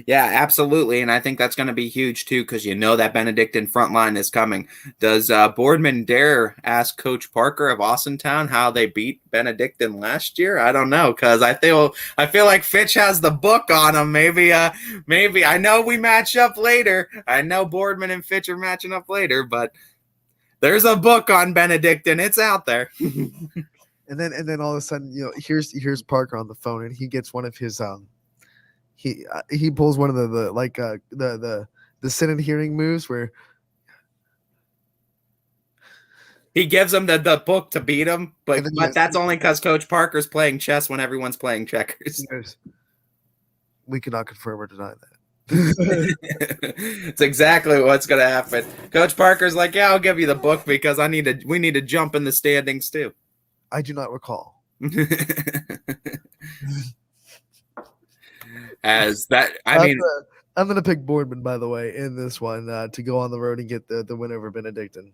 Yeah, absolutely. And I think that's going to be huge too, because you know that Benedictine front line is coming. Does Boardman dare ask Coach Parker of Austintown how they beat Benedictine last year? I don't know, because I feel like Fitch has the book on him. Maybe I know we match up later. I know Boardman and Fitch are matching up later, but there's a book on Benedictine. It's out there. And then all of a sudden, here's Parker on the phone, and he gets one of his he pulls one of the Senate hearing moves where he gives them the book to beat him, but that's only because Coach Parker's playing chess when everyone's playing checkers. We cannot confirm or deny that. It's exactly what's going to happen. Coach Parker's like, yeah, I'll give you the book because we need to jump in the standings too. I do not recall. I'm going to pick Boardman, by the way, in this one to go on the road and get the win over Benedictine.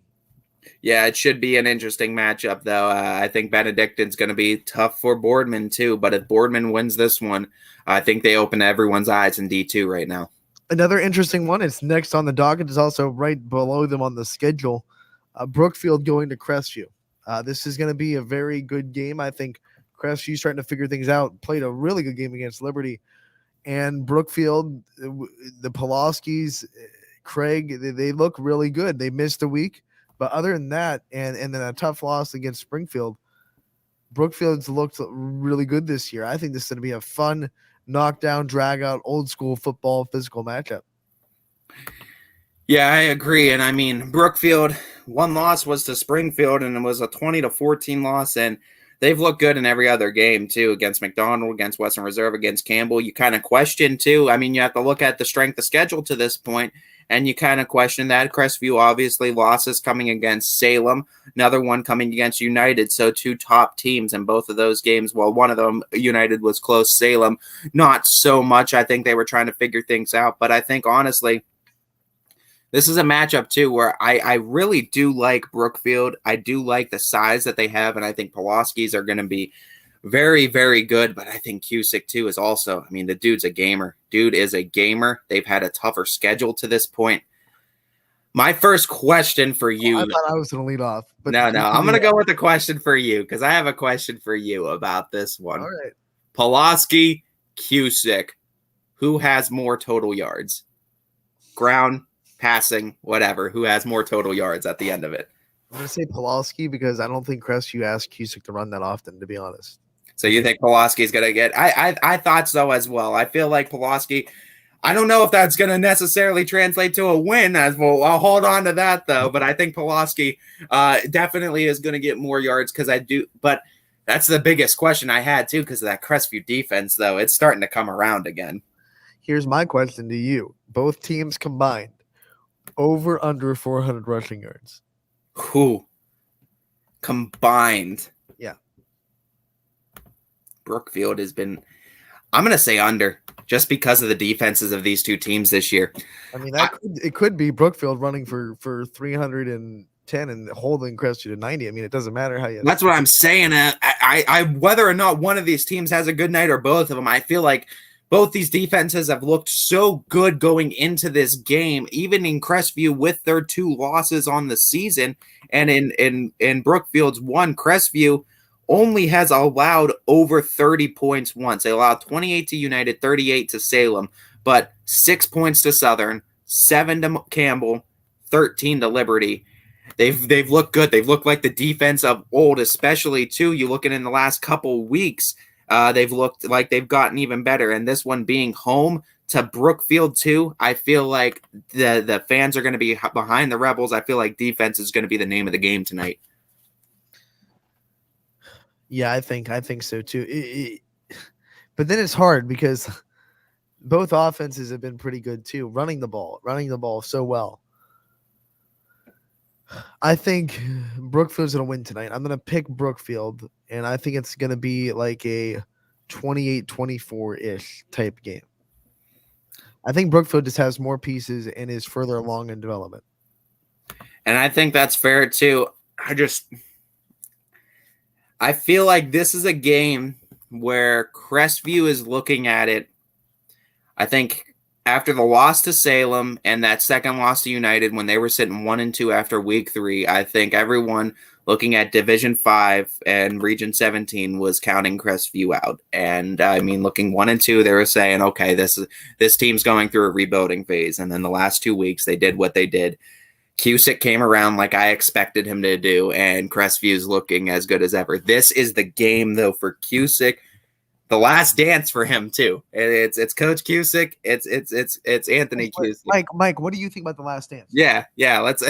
Yeah, it should be an interesting matchup, though. I think Benedictine's going to be tough for Boardman, too. But if Boardman wins this one, I think they open everyone's eyes in D2 right now. Another interesting one is next on the docket is also right below them on the schedule. Brookfield going to Crestview. This is going to be a very good game. I think Crestview's starting to figure things out. Played a really good game against Liberty. And Brookfield, the Pulaskis, Craig, they look really good. They missed a week. But other than that, and then a tough loss against Springfield, Brookfield's looked really good this year. I think this is going to be a fun knockdown, drag-out, old-school football physical matchup. Yeah, I agree. And, I mean, Brookfield, one loss was to Springfield, and it was a 20-14 loss, and they've looked good in every other game, too, against McDonald, against Western Reserve, against Campbell. You kind of question, too. I mean, you have to look at the strength of schedule to this point, and you kind of question that. Crestview, obviously, losses coming against Salem, another one coming against United, so two top teams in both of those games. Well, one of them, United, was close. Salem, not so much. I think they were trying to figure things out, but I think, honestly, this is a matchup, too, where I really do like Brookfield. I do like the size that they have, and I think Pulaski's are going to be very, very good. But I think Cusick, too, is also, I mean, the dude's a gamer. Dude is a gamer. They've had a tougher schedule to this point. My first question for you. I thought I was going to lead off. But no, I'm going to go with the question for you because I have a question for you about this one. All right. Pulaski, Cusick, who has more total yards? Ground, passing, whatever, who has more total yards at the end of it? I'm going to say Pulaski because I don't think Crestview asked Cusick to run that often, to be honest. So you think Pulaski's going to get – I thought so as well. I feel like Pulaski – I don't know if that's going to necessarily translate to a win. As well, I'll hold on to that, though. But I think Pulaski definitely is going to get more yards because I do – but that's the biggest question I had, too, because of that Crestview defense, though. It's starting to come around again. Here's my question to you. Both teams combined. Over under 400 rushing yards. Who? Combined. Yeah. Brookfield has been, I'm going to say under, just because of the defenses of these two teams this year. I mean, it could be Brookfield running for 310 and holding Crestview to 90. I mean, it doesn't matter how you. That's what I'm saying. I whether or not one of these teams has a good night or both of them, I feel like both these defenses have looked so good going into this game, even in Crestview with their two losses on the season. And in Brookfield's one, Crestview only has allowed over 30 points once. They allowed 28 to United, 38 to Salem, but 6 points to Southern, 7 to Campbell, 13 to Liberty. They've looked good. They've looked like the defense of old, especially too. You looking in the last couple weeks, they've looked like they've gotten even better. And this one being home to Brookfield too, I feel like the fans are going to be behind the Rebels. I feel like defense is going to be the name of the game tonight. Yeah, I think so too. But then it's hard because both offenses have been pretty good too, running the ball so well. I think Brookfield's going to win tonight. I'm going to pick Brookfield, and I think it's going to be like a 28-24-ish type game. I think Brookfield just has more pieces and is further along in development. And I think that's fair too. I feel like this is a game where Crestview is looking at it. I think after the loss to Salem and that second loss to United when they were sitting 1-2 after week 3, I think everyone looking at Division 5 and Region 17 was counting Crestview out. And I mean, looking 1-2, they were saying, okay, this team's going through a rebuilding phase. And then the last 2 weeks, they did what they did. Cusick came around like I expected him to do, and Crestview's looking as good as ever. This is the game, though, for Cusick. The last dance for him too. It's Coach Cusick. It's Anthony Cusick. Mike, what do you think about the last dance? Yeah. Let's.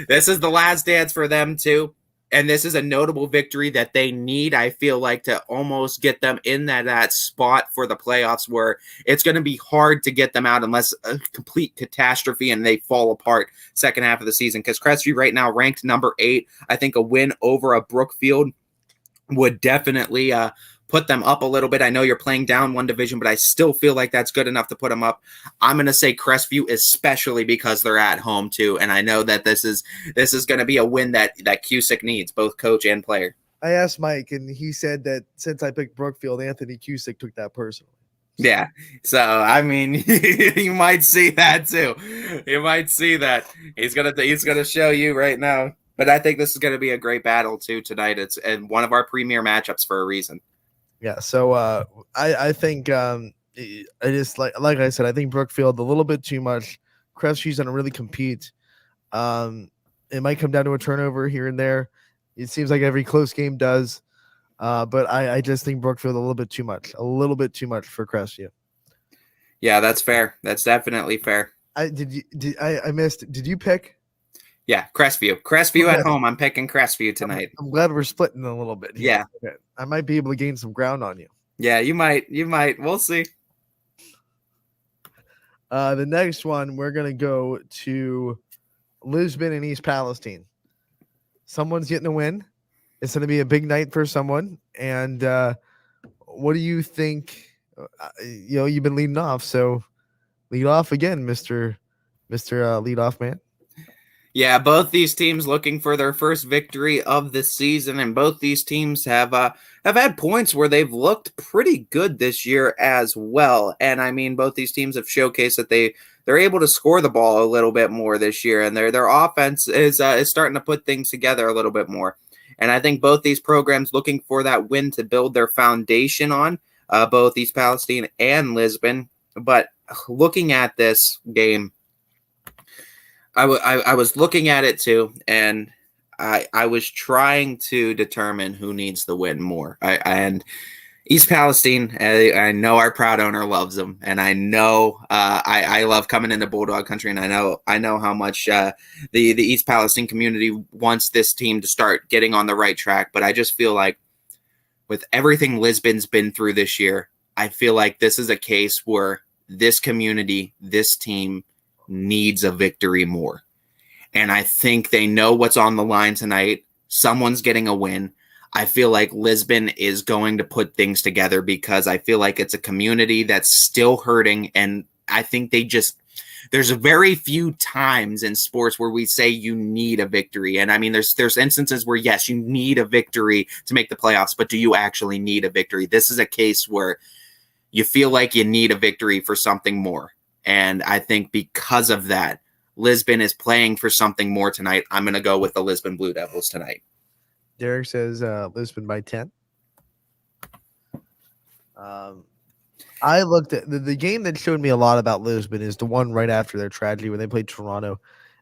This is the last dance for them too, and this is a notable victory that they need. I feel like to almost get them in that spot for the playoffs, where it's going to be hard to get them out unless a complete catastrophe and they fall apart second half of the season. Because Crestview right now ranked number 8. I think a win over a Brookfield would definitely put them up a little bit. I know you're playing down one division, but I still feel like that's good enough to put them up. I'm going to say Crestview, especially because they're at home too. And I know that this is going to be a win that Cusick needs, both coach and player. I asked Mike, and he said that since I picked Brookfield, Anthony Cusick took that personally. Yeah. So, I mean, you might see that too. You might see that. He's going to show you right now. But I think this is going to be a great battle too tonight. It's one of our premier matchups for a reason. Yeah, so I think I just like I said, I think Brookfield a little bit too much. Crestview's going to really compete. It might come down to a turnover here and there. It seems like every close game does, but I just think Brookfield a little bit too much for Crestview. Yeah, that's fair. That's definitely fair. I missed. Did you pick? Yeah, Crestview at home. I'm picking Crestview tonight. I'm glad we're splitting a little bit here. Yeah. Okay. I might be able to gain some ground on you. Yeah, you might. We'll see. The next one, we're going to go to Lisbon and East Palestine. Someone's getting a win. It's going to be a big night for someone. And what do you think? You've been leading off, so lead off again, Mr. Leadoff Man. Yeah, both these teams looking for their first victory of the season, and both these teams have had points where they've looked pretty good this year as well. And I mean, both these teams have showcased that they're able to score the ball a little bit more this year, and their offense is starting to put things together a little bit more. And I think both these programs looking for that win to build their foundation on, both East Palestine and Lisbon. But looking at this game, I was looking at it too, and I was trying to determine who needs the win more. And East Palestine, I know our proud owner loves them, and I know I love coming into Bulldog Country, and I know how much the East Palestine community wants this team to start getting on the right track. But I just feel like with everything Lisbon's been through this year, I feel like this is a case where this community, this team, needs a victory more. And I think they know what's on the line tonight. Someone's getting a win. I feel like Lisbon is going to put things together because I feel like it's a community that's still hurting. And I think there's very few times in sports where we say you need a victory. And I mean, there's instances where, yes, you need a victory to make the playoffs, but do you actually need a victory? This is a case where you feel like you need a victory for something more. And I think because of that, Lisbon is playing for something more tonight. I'm going to go with the Lisbon Blue Devils tonight. Derek says Lisbon by 10. I looked at the game that showed me a lot about Lisbon is the one right after their tragedy when they played Toronto.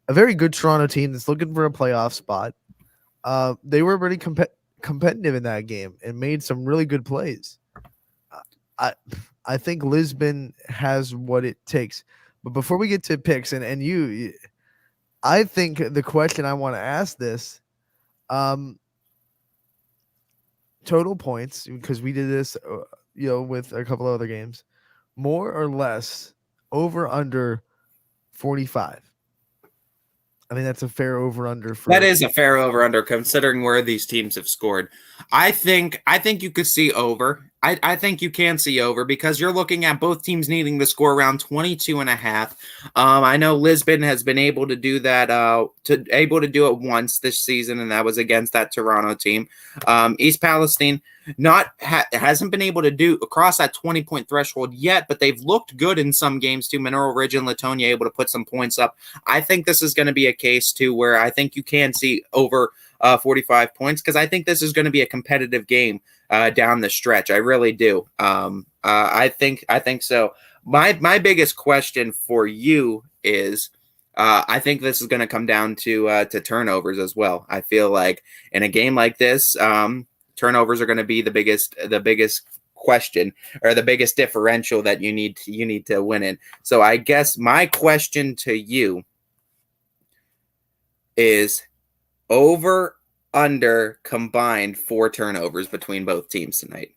a very good Toronto team that's looking for a playoff spot. They were really competitive in that game and made some really good plays. I think Lisbon has what it takes. But before we get to picks, and you, I think the question I want to ask this, total points, because we did this, with a couple of other games, more or less, over under 45. I mean, that's a fair over under. That is a fair over under considering where these teams have scored. I think you could see over. I think you can see over because you're looking at both teams needing to score around 22.5. I know Lisbon has been able to do that, able to do it once this season, and that was against that Toronto team. East Palestine hasn't been able to do across that 20-point threshold yet, but they've looked good in some games too. Mineral Ridge and Latonia able to put some points up. I think this is going to be a case too where I think you can see over 45 points because I think this is going to be a competitive game down the stretch. I really do. I think so. My biggest question for you is I think this is going to come down to turnovers as well. I feel like in a game like this, turnovers are going to be the biggest question or the biggest differential that you need to win in. So I guess my question to you is over under combined 4 turnovers between both teams tonight.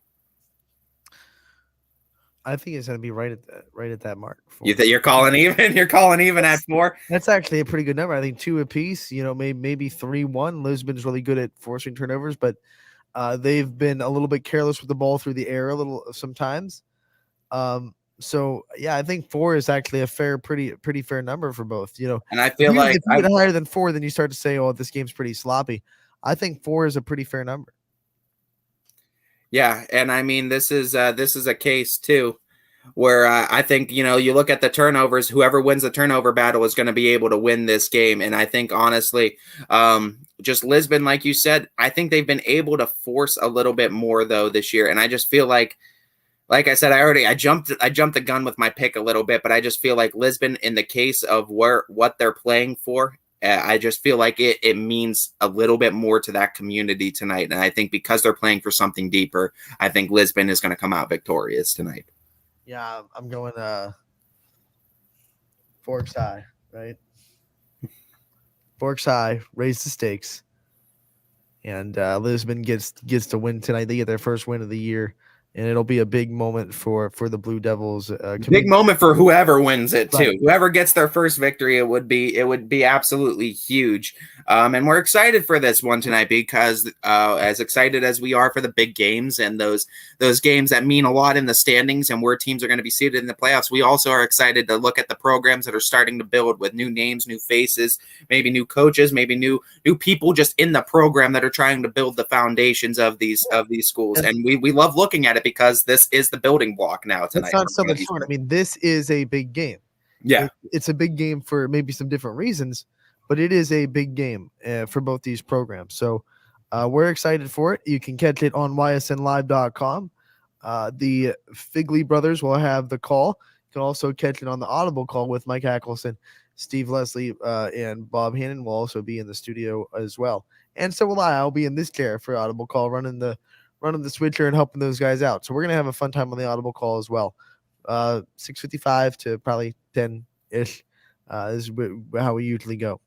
I think it's going to be right at that mark. You think you're calling even? You're calling even at 4? That's actually a pretty good number. I think 2 apiece. Maybe 3-1. Lisbon's really good at forcing turnovers, but they've been a little bit careless with the ball through the air a little sometimes. So yeah, I think 4 is actually a pretty fair number for both. And I feel like if you get higher than 4, then you start to say, "Oh, this game's pretty sloppy." I think 4 is a pretty fair number. Yeah, and I mean this is a case too, where I think you look at the turnovers. Whoever wins the turnover battle is going to be able to win this game. And I think honestly, just Lisbon, like you said, I think they've been able to force a little bit more though this year. And I just feel like I said, I jumped the gun with my pick a little bit, but I just feel like Lisbon, in the case of what they're playing for, I just feel like it means a little bit more to that community tonight. And I think because they're playing for something deeper, I think Lisbon is going to come out victorious tonight. Yeah, I'm going Forks High, right? Forks High, raise the stakes. And Lisbon gets to win tonight. They get their first win of the year. And it'll be a big moment for the Blue Devils. Big moment for whoever wins it too. Right. Whoever gets their first victory, it would be absolutely huge. And we're excited for this one tonight because as excited as we are for the big games and those games that mean a lot in the standings and where teams are going to be seated in the playoffs, we also are excited to look at the programs that are starting to build with new names, new faces, maybe new coaches, maybe new people just in the program that are trying to build the foundations of these schools. And we love looking at it because this is the building block now tonight. It's not so much fun. I mean, this is a big game. Yeah. It's a big game for maybe some different reasons, but it is a big game for both these programs. So we're excited for it. You can catch it on ysnlive.com. The Figley brothers will have the call. You can also catch it on the Audible call with Mike Hackelson, Steve Leslie, and Bob Hannon will also be in the studio as well. And so will I. I'll be in this chair for Audible call, running the switcher and helping those guys out. So we're going to have a fun time on the Audible call as well. 6:55 to probably 10-ish is how we usually go.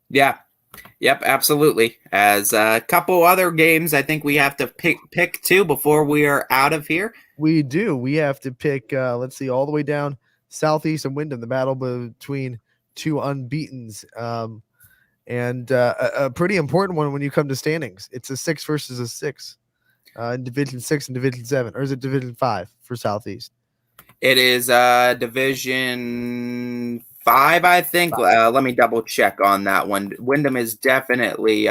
Yeah. Yep, absolutely. As a couple other games, I think we have to pick 2 before we are out of here. We do. We have to pick, let's see, all the way down Southeast and Wyndham, the battle between 2 unbeatens. And a pretty important one when you come to standings. It's a 6 versus a 6. In Division 6 and Division 7, or is it Division 5 for Southeast? It is Division 5, I think. Let me double check on that one. Wyndham is definitely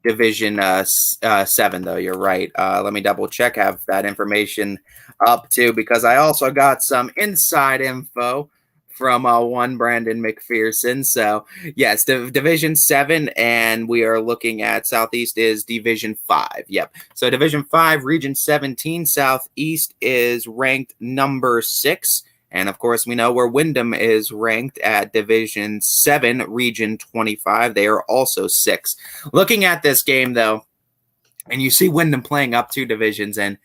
Division 7, though. You're right. Let me double check. Have that information up too, because I also got some inside info from one Brandon McPherson. So yes, Division 7, and we are looking at Southeast is Division 5. Yep. So Division 5, Region 17, Southeast is ranked number 6, And of course, we know where Wyndham is ranked at Division 7, Region 25. They are also 6. Looking at this game, though, and you see Wyndham playing up 2 divisions, and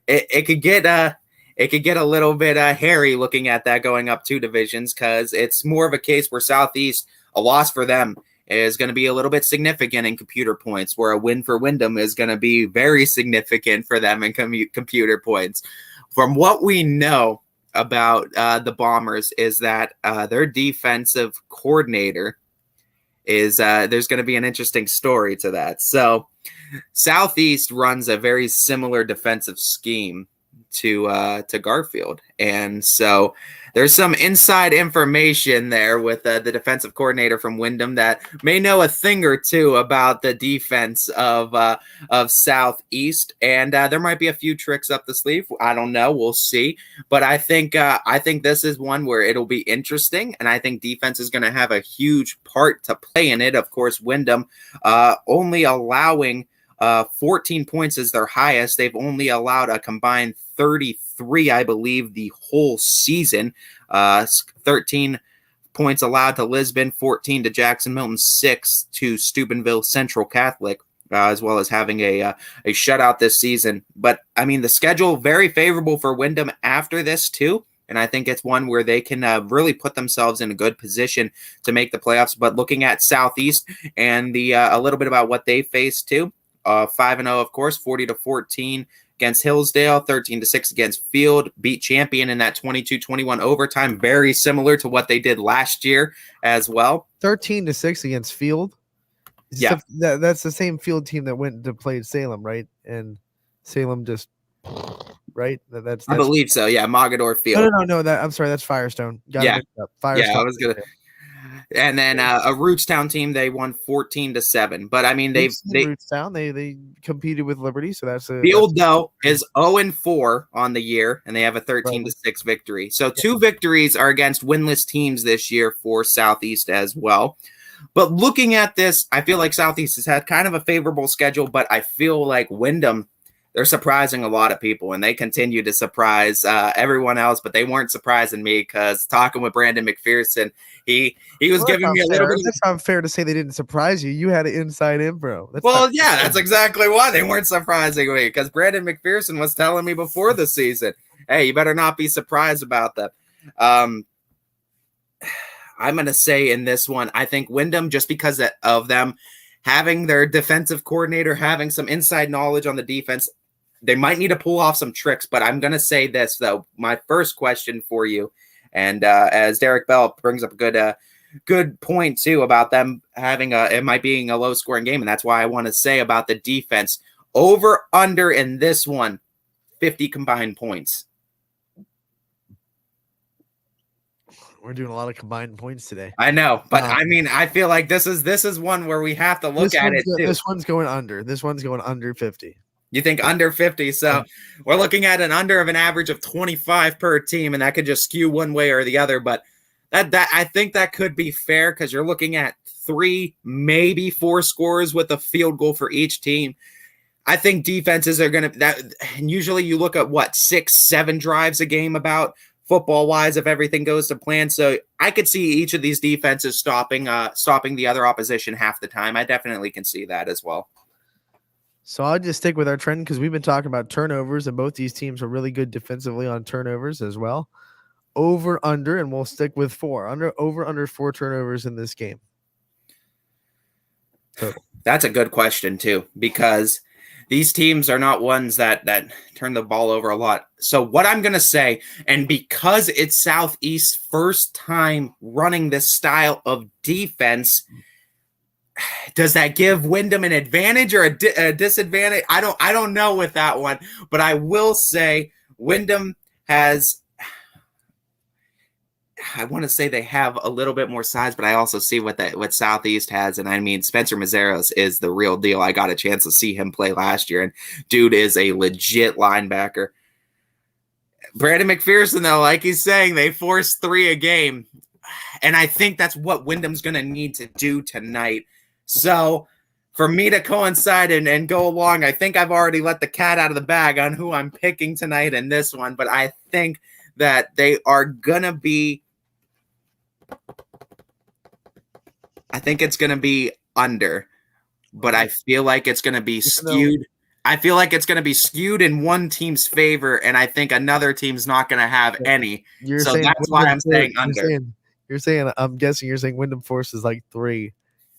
it could get a little bit hairy looking at that going up 2 divisions, because it's more of a case where Southeast, a loss for them is going to be a little bit significant in computer points, where a win for Wyndham is going to be very significant for them in computer points. From what we know about the Bombers is that their defensive coordinator is there's going to be an interesting story to that. So Southeast runs a very similar defensive scheme to Garfield, and so there's some inside information there with the defensive coordinator from Wyndham that may know a thing or two about the defense of Southeast, and there might be a few tricks up the sleeve. I don't know, we'll see. But I think this is one where it'll be interesting, and I think defense is going to have a huge part to play in it. Of course, Wyndham only allowing 14 points is their highest. They've only allowed a combined 33, I believe, the whole season. 13 points allowed to Lisbon, 14 to Jackson Milton, 6 to Steubenville Central Catholic, as well as having a shutout this season. But, I mean, the schedule very favorable for Wyndham after this, too. And I think it's one where they can really put themselves in a good position to make the playoffs. But looking at Southeast and a little bit about what they faced, too, 5-0, of course, 40-14 against Hillsdale, 13-6 against Field, beat Champion in that 22-21 overtime, very similar to what they did last year as well. 13-6 against Field. Yeah, that's the same Field team that went to play Salem, right? And Salem just right. That's I believe so. Yeah, Mogador Field. No. I'm sorry, that's Firestone. Yeah, Firestone. I was gonna. And then a Rootstown team, they won 14-7. But I mean, Rootstown, they competed with Liberty, so that's Field though is 0-4 on the year, and they have a 13-6 victory. So 2 victories are against winless teams this year for Southeast as well. But looking at this, I feel like Southeast has had kind of a favorable schedule, but I feel like Wyndham, they're surprising a lot of people, and they continue to surprise everyone else, but they weren't surprising me, because talking with Brandon McPherson, he was giving me a little bit. That's not fair to say they didn't surprise you. You had an inside info. That's exactly why they weren't surprising me, because Brandon McPherson was telling me before the season, hey, you better not be surprised about them. I'm going to say in this one, I think Wyndham, just because of them having their defensive coordinator, having some inside knowledge on the defense, they might need to pull off some tricks. But I'm going to say this, though. My first question for you, and as Derek Bell brings up a good point, too, about them having it might being a low-scoring game, and that's why I want to say about the defense. Over, under in this one, 50 combined points. We're doing a lot of combined points today. I know, but I mean, I feel like this is one where we have to look at it too. This one's going under. This one's going under 50. You think under 50? So we're looking at an under of an average of 25 per team, and that could just skew one way or the other. But that I think that could be fair, because you're looking at 3, maybe 4 scores with a field goal for each team. I think defenses are going to and usually you look at 6-7 drives a game about football wise, if everything goes to plan. So I could see each of these defenses stopping the other opposition half the time. I definitely can see that as well. So I'll just stick with our trend, because we've been talking about turnovers, and both these teams are really good defensively on turnovers as well. Over, under, and we'll stick with 4. Under 4 turnovers in this game. Total. That's a good question too, because these teams are not ones that turn the ball over a lot. So what I'm going to say, and because it's Southeast's first time running this style of defense, does that give Wyndham an advantage or a disadvantage? I don't know with that one, but I will say Wyndham has, I want to say they have a little bit more size, but I also see what Southeast has. And I mean, Spencer Mazzeros is the real deal. I got a chance to see him play last year, and dude is a legit linebacker. Brandon McPherson, though, like he's saying, they force 3 a game. And I think that's what Wyndham's going to need to do tonight. So for me to coincide and go along, I think I've already let the cat out of the bag on who I'm picking tonight in this one, but I think that they are going to be, I think it's going to be under, but I feel like it's going to be skewed. I feel like it's going to be skewed in one team's favor, and I think another team's not going to have any. So that's why I'm saying under. You're saying, I'm guessing you're saying Wyndham forces like 3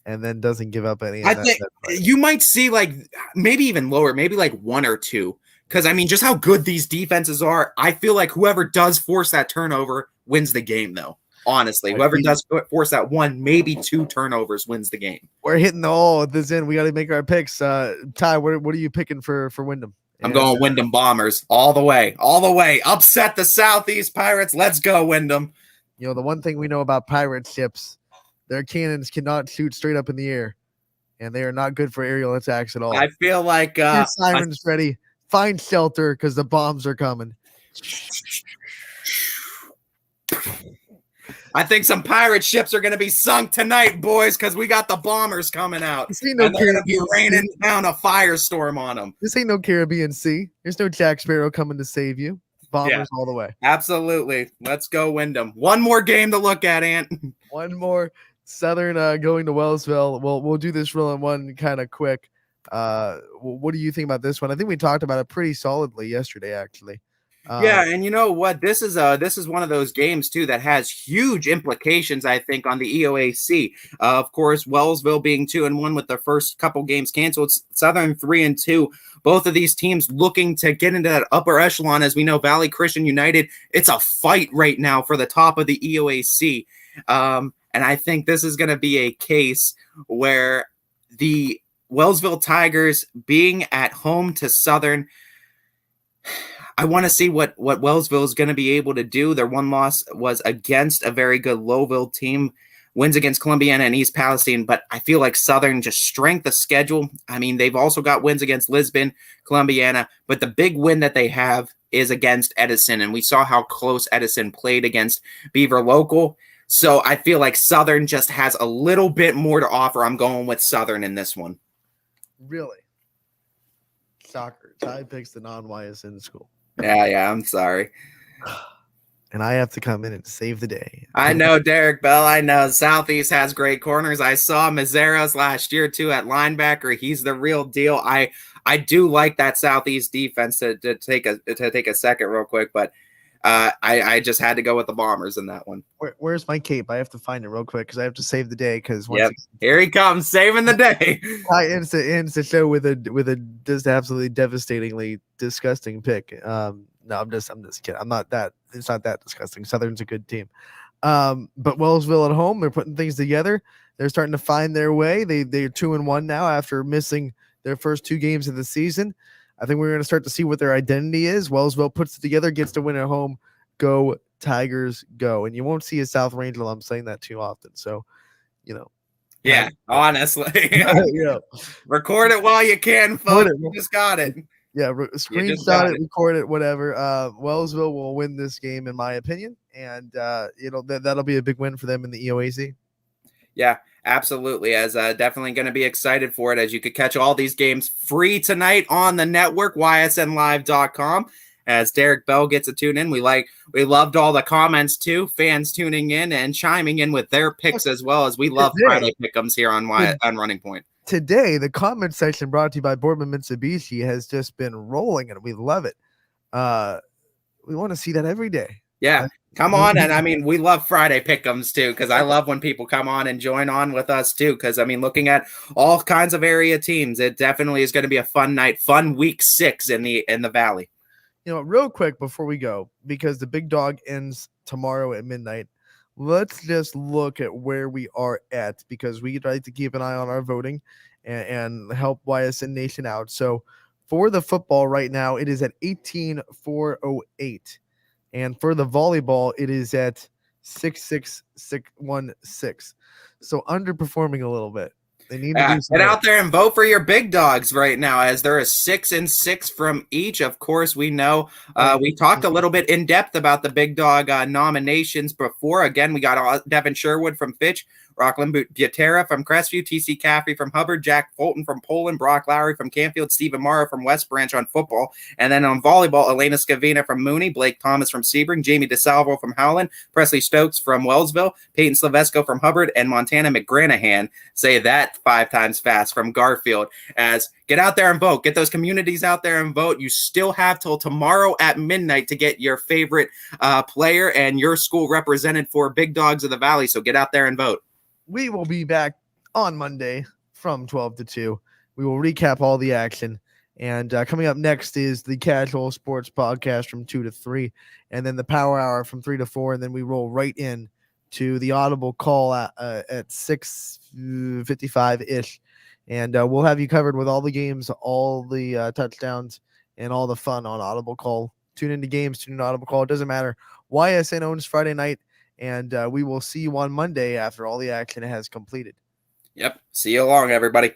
and then doesn't give up any. I think you might see like maybe even lower, maybe like 1 or 2. Because, I mean, just how good these defenses are, I feel like whoever does force that turnover wins the game, though. Honestly, whoever does force that 1, maybe 2 turnovers wins the game. We're hitting all at this end. We got to make our picks. Ty, what are you picking for Wyndham? I'm going Wyndham Bombers all the way. Upset the Southeast Pirates. Let's go, Wyndham. You know, the one thing we know about pirate ships, their cannons cannot shoot straight up in the air, and they are not good for aerial attacks at all. I feel like Simon's ready. Find shelter because the bombs are coming. I think some pirate ships are going to be sunk tonight, boys, because we got the bombers coming out. And they're going to be raining down a firestorm on them. This ain't no Caribbean Sea. There's no Jack Sparrow coming to save you. Bombers all the way. Absolutely. Let's go, Wyndham. One more game to look at, Ant. One more. Southern going to Wellsville. We'll do this real in one kind of quick. What do you think about this one? I think we talked about it pretty solidly yesterday, actually. Yeah, and you know what? This is one of those games too that has huge implications, I think, on the EOAC. Of course, Wellsville being 2-1 with their first couple games canceled. Southern 3-2. Both of these teams looking to get into that upper echelon. As we know, Valley Christian United, it's a fight right now for the top of the EOAC. And I think this is going to be a case where the Wellsville Tigers being at home to Southern, I want to see what Wellsville is going to be able to do. Their one loss was against a very good Lowville team, wins against Columbiana and East Palestine, but I feel like Southern just strength of schedule. I mean, they've also got wins against Lisbon, Columbiana, but the big win that they have is against Edison, and we saw how close Edison played against Beaver Local. So I feel like Southern just has a little bit more to offer. I'm going with Southern in this one. Really? Shocker. Ty picks the non-YSN school. Yeah, I'm sorry. And I have to come in and save the day. I know, Derek Bell. I know Southeast has great corners. I saw Mazeros last year, too, at linebacker. He's the real deal. I do like that Southeast defense to take a second real quick, but I just had to go with the Bombers in that one. Where's my cape? I have to find it real quick because I have to save the day. Because here he comes, saving the day. Ends the show with a just absolutely devastatingly disgusting pick. No, I'm just kidding. I'm not that. It's not that disgusting. Southern's a good team. But Wellsville at home, they're putting things together. They're starting to find their way. They're 2-1 now after missing their first 2 games of the season. I think we're going to start to see what their identity is. Wellsville puts it together, gets to win at home. Go Tigers, go! And you won't see a South Range alum saying that too often. So, Yeah, honestly. Record it while you can, folks. You just got it. Yeah, screenshot it, record it, whatever. Wellsville will win this game, in my opinion, and that'll be a big win for them in the EOAC. Yeah, absolutely. As definitely going to be excited for it, as you could catch all these games free tonight on the network, ysnlive.com. As Derek Bell gets a tune in, we loved all the comments too, fans tuning in and chiming in with their picks as well, as we love Friday pick'ems here on Running Point. Today, the comment section brought to you by Boardman Mitsubishi has just been rolling, and we love it. We want to see that every day. Yeah, come on. And I mean, we love Friday pick'ems too, because I love when people come on and join on with us too. Because I mean, looking at all kinds of area teams, it definitely is going to be a fun night, fun week 6 in the Valley. Real quick before we go, because the big dog ends tomorrow at midnight, let's just look at where we are at, because we like to keep an eye on our voting and help YSN Nation out. So for the football right now, it is at 18,408. And for the volleyball, it is at 66616. So underperforming a little bit. They need to do get out there and vote for your big dogs right now, as there is 6 and 6 from each. Of course, we know we talked a little bit in depth about the big dog nominations before. Again, we got Devin Sherwood from Fitch, Rockland Butera from Crestview, TC Caffrey from Hubbard, Jack Fulton from Poland, Brock Lowry from Canfield, Stephen Morrow from West Branch on football. And then on volleyball, Elena Scavina from Mooney, Blake Thomas from Sebring, Jamie DeSalvo from Howland, Presley Stokes from Wellsville, Peyton Slavesco from Hubbard, and Montana McGranahan, say that 5 times fast, from Garfield. As get out there and vote. Get those communities out there and vote. You still have till tomorrow at midnight to get your favorite player and your school represented for Big Dogs of the Valley. So get out there and vote. We will be back on Monday from 12 to 2. We will recap all the action. And coming up next is the Casual Sports Podcast from 2 to 3. And then the Power Hour from 3 to 4. And then we roll right in to the Audible call at 6:55-ish. And we'll have you covered with all the games, all the touchdowns, and all the fun on Audible Call. Tune into games, tune into Audible Call. It doesn't matter. YSN owns Friday night, and we will see you on Monday after all the action has completed. Yep. See you along, everybody.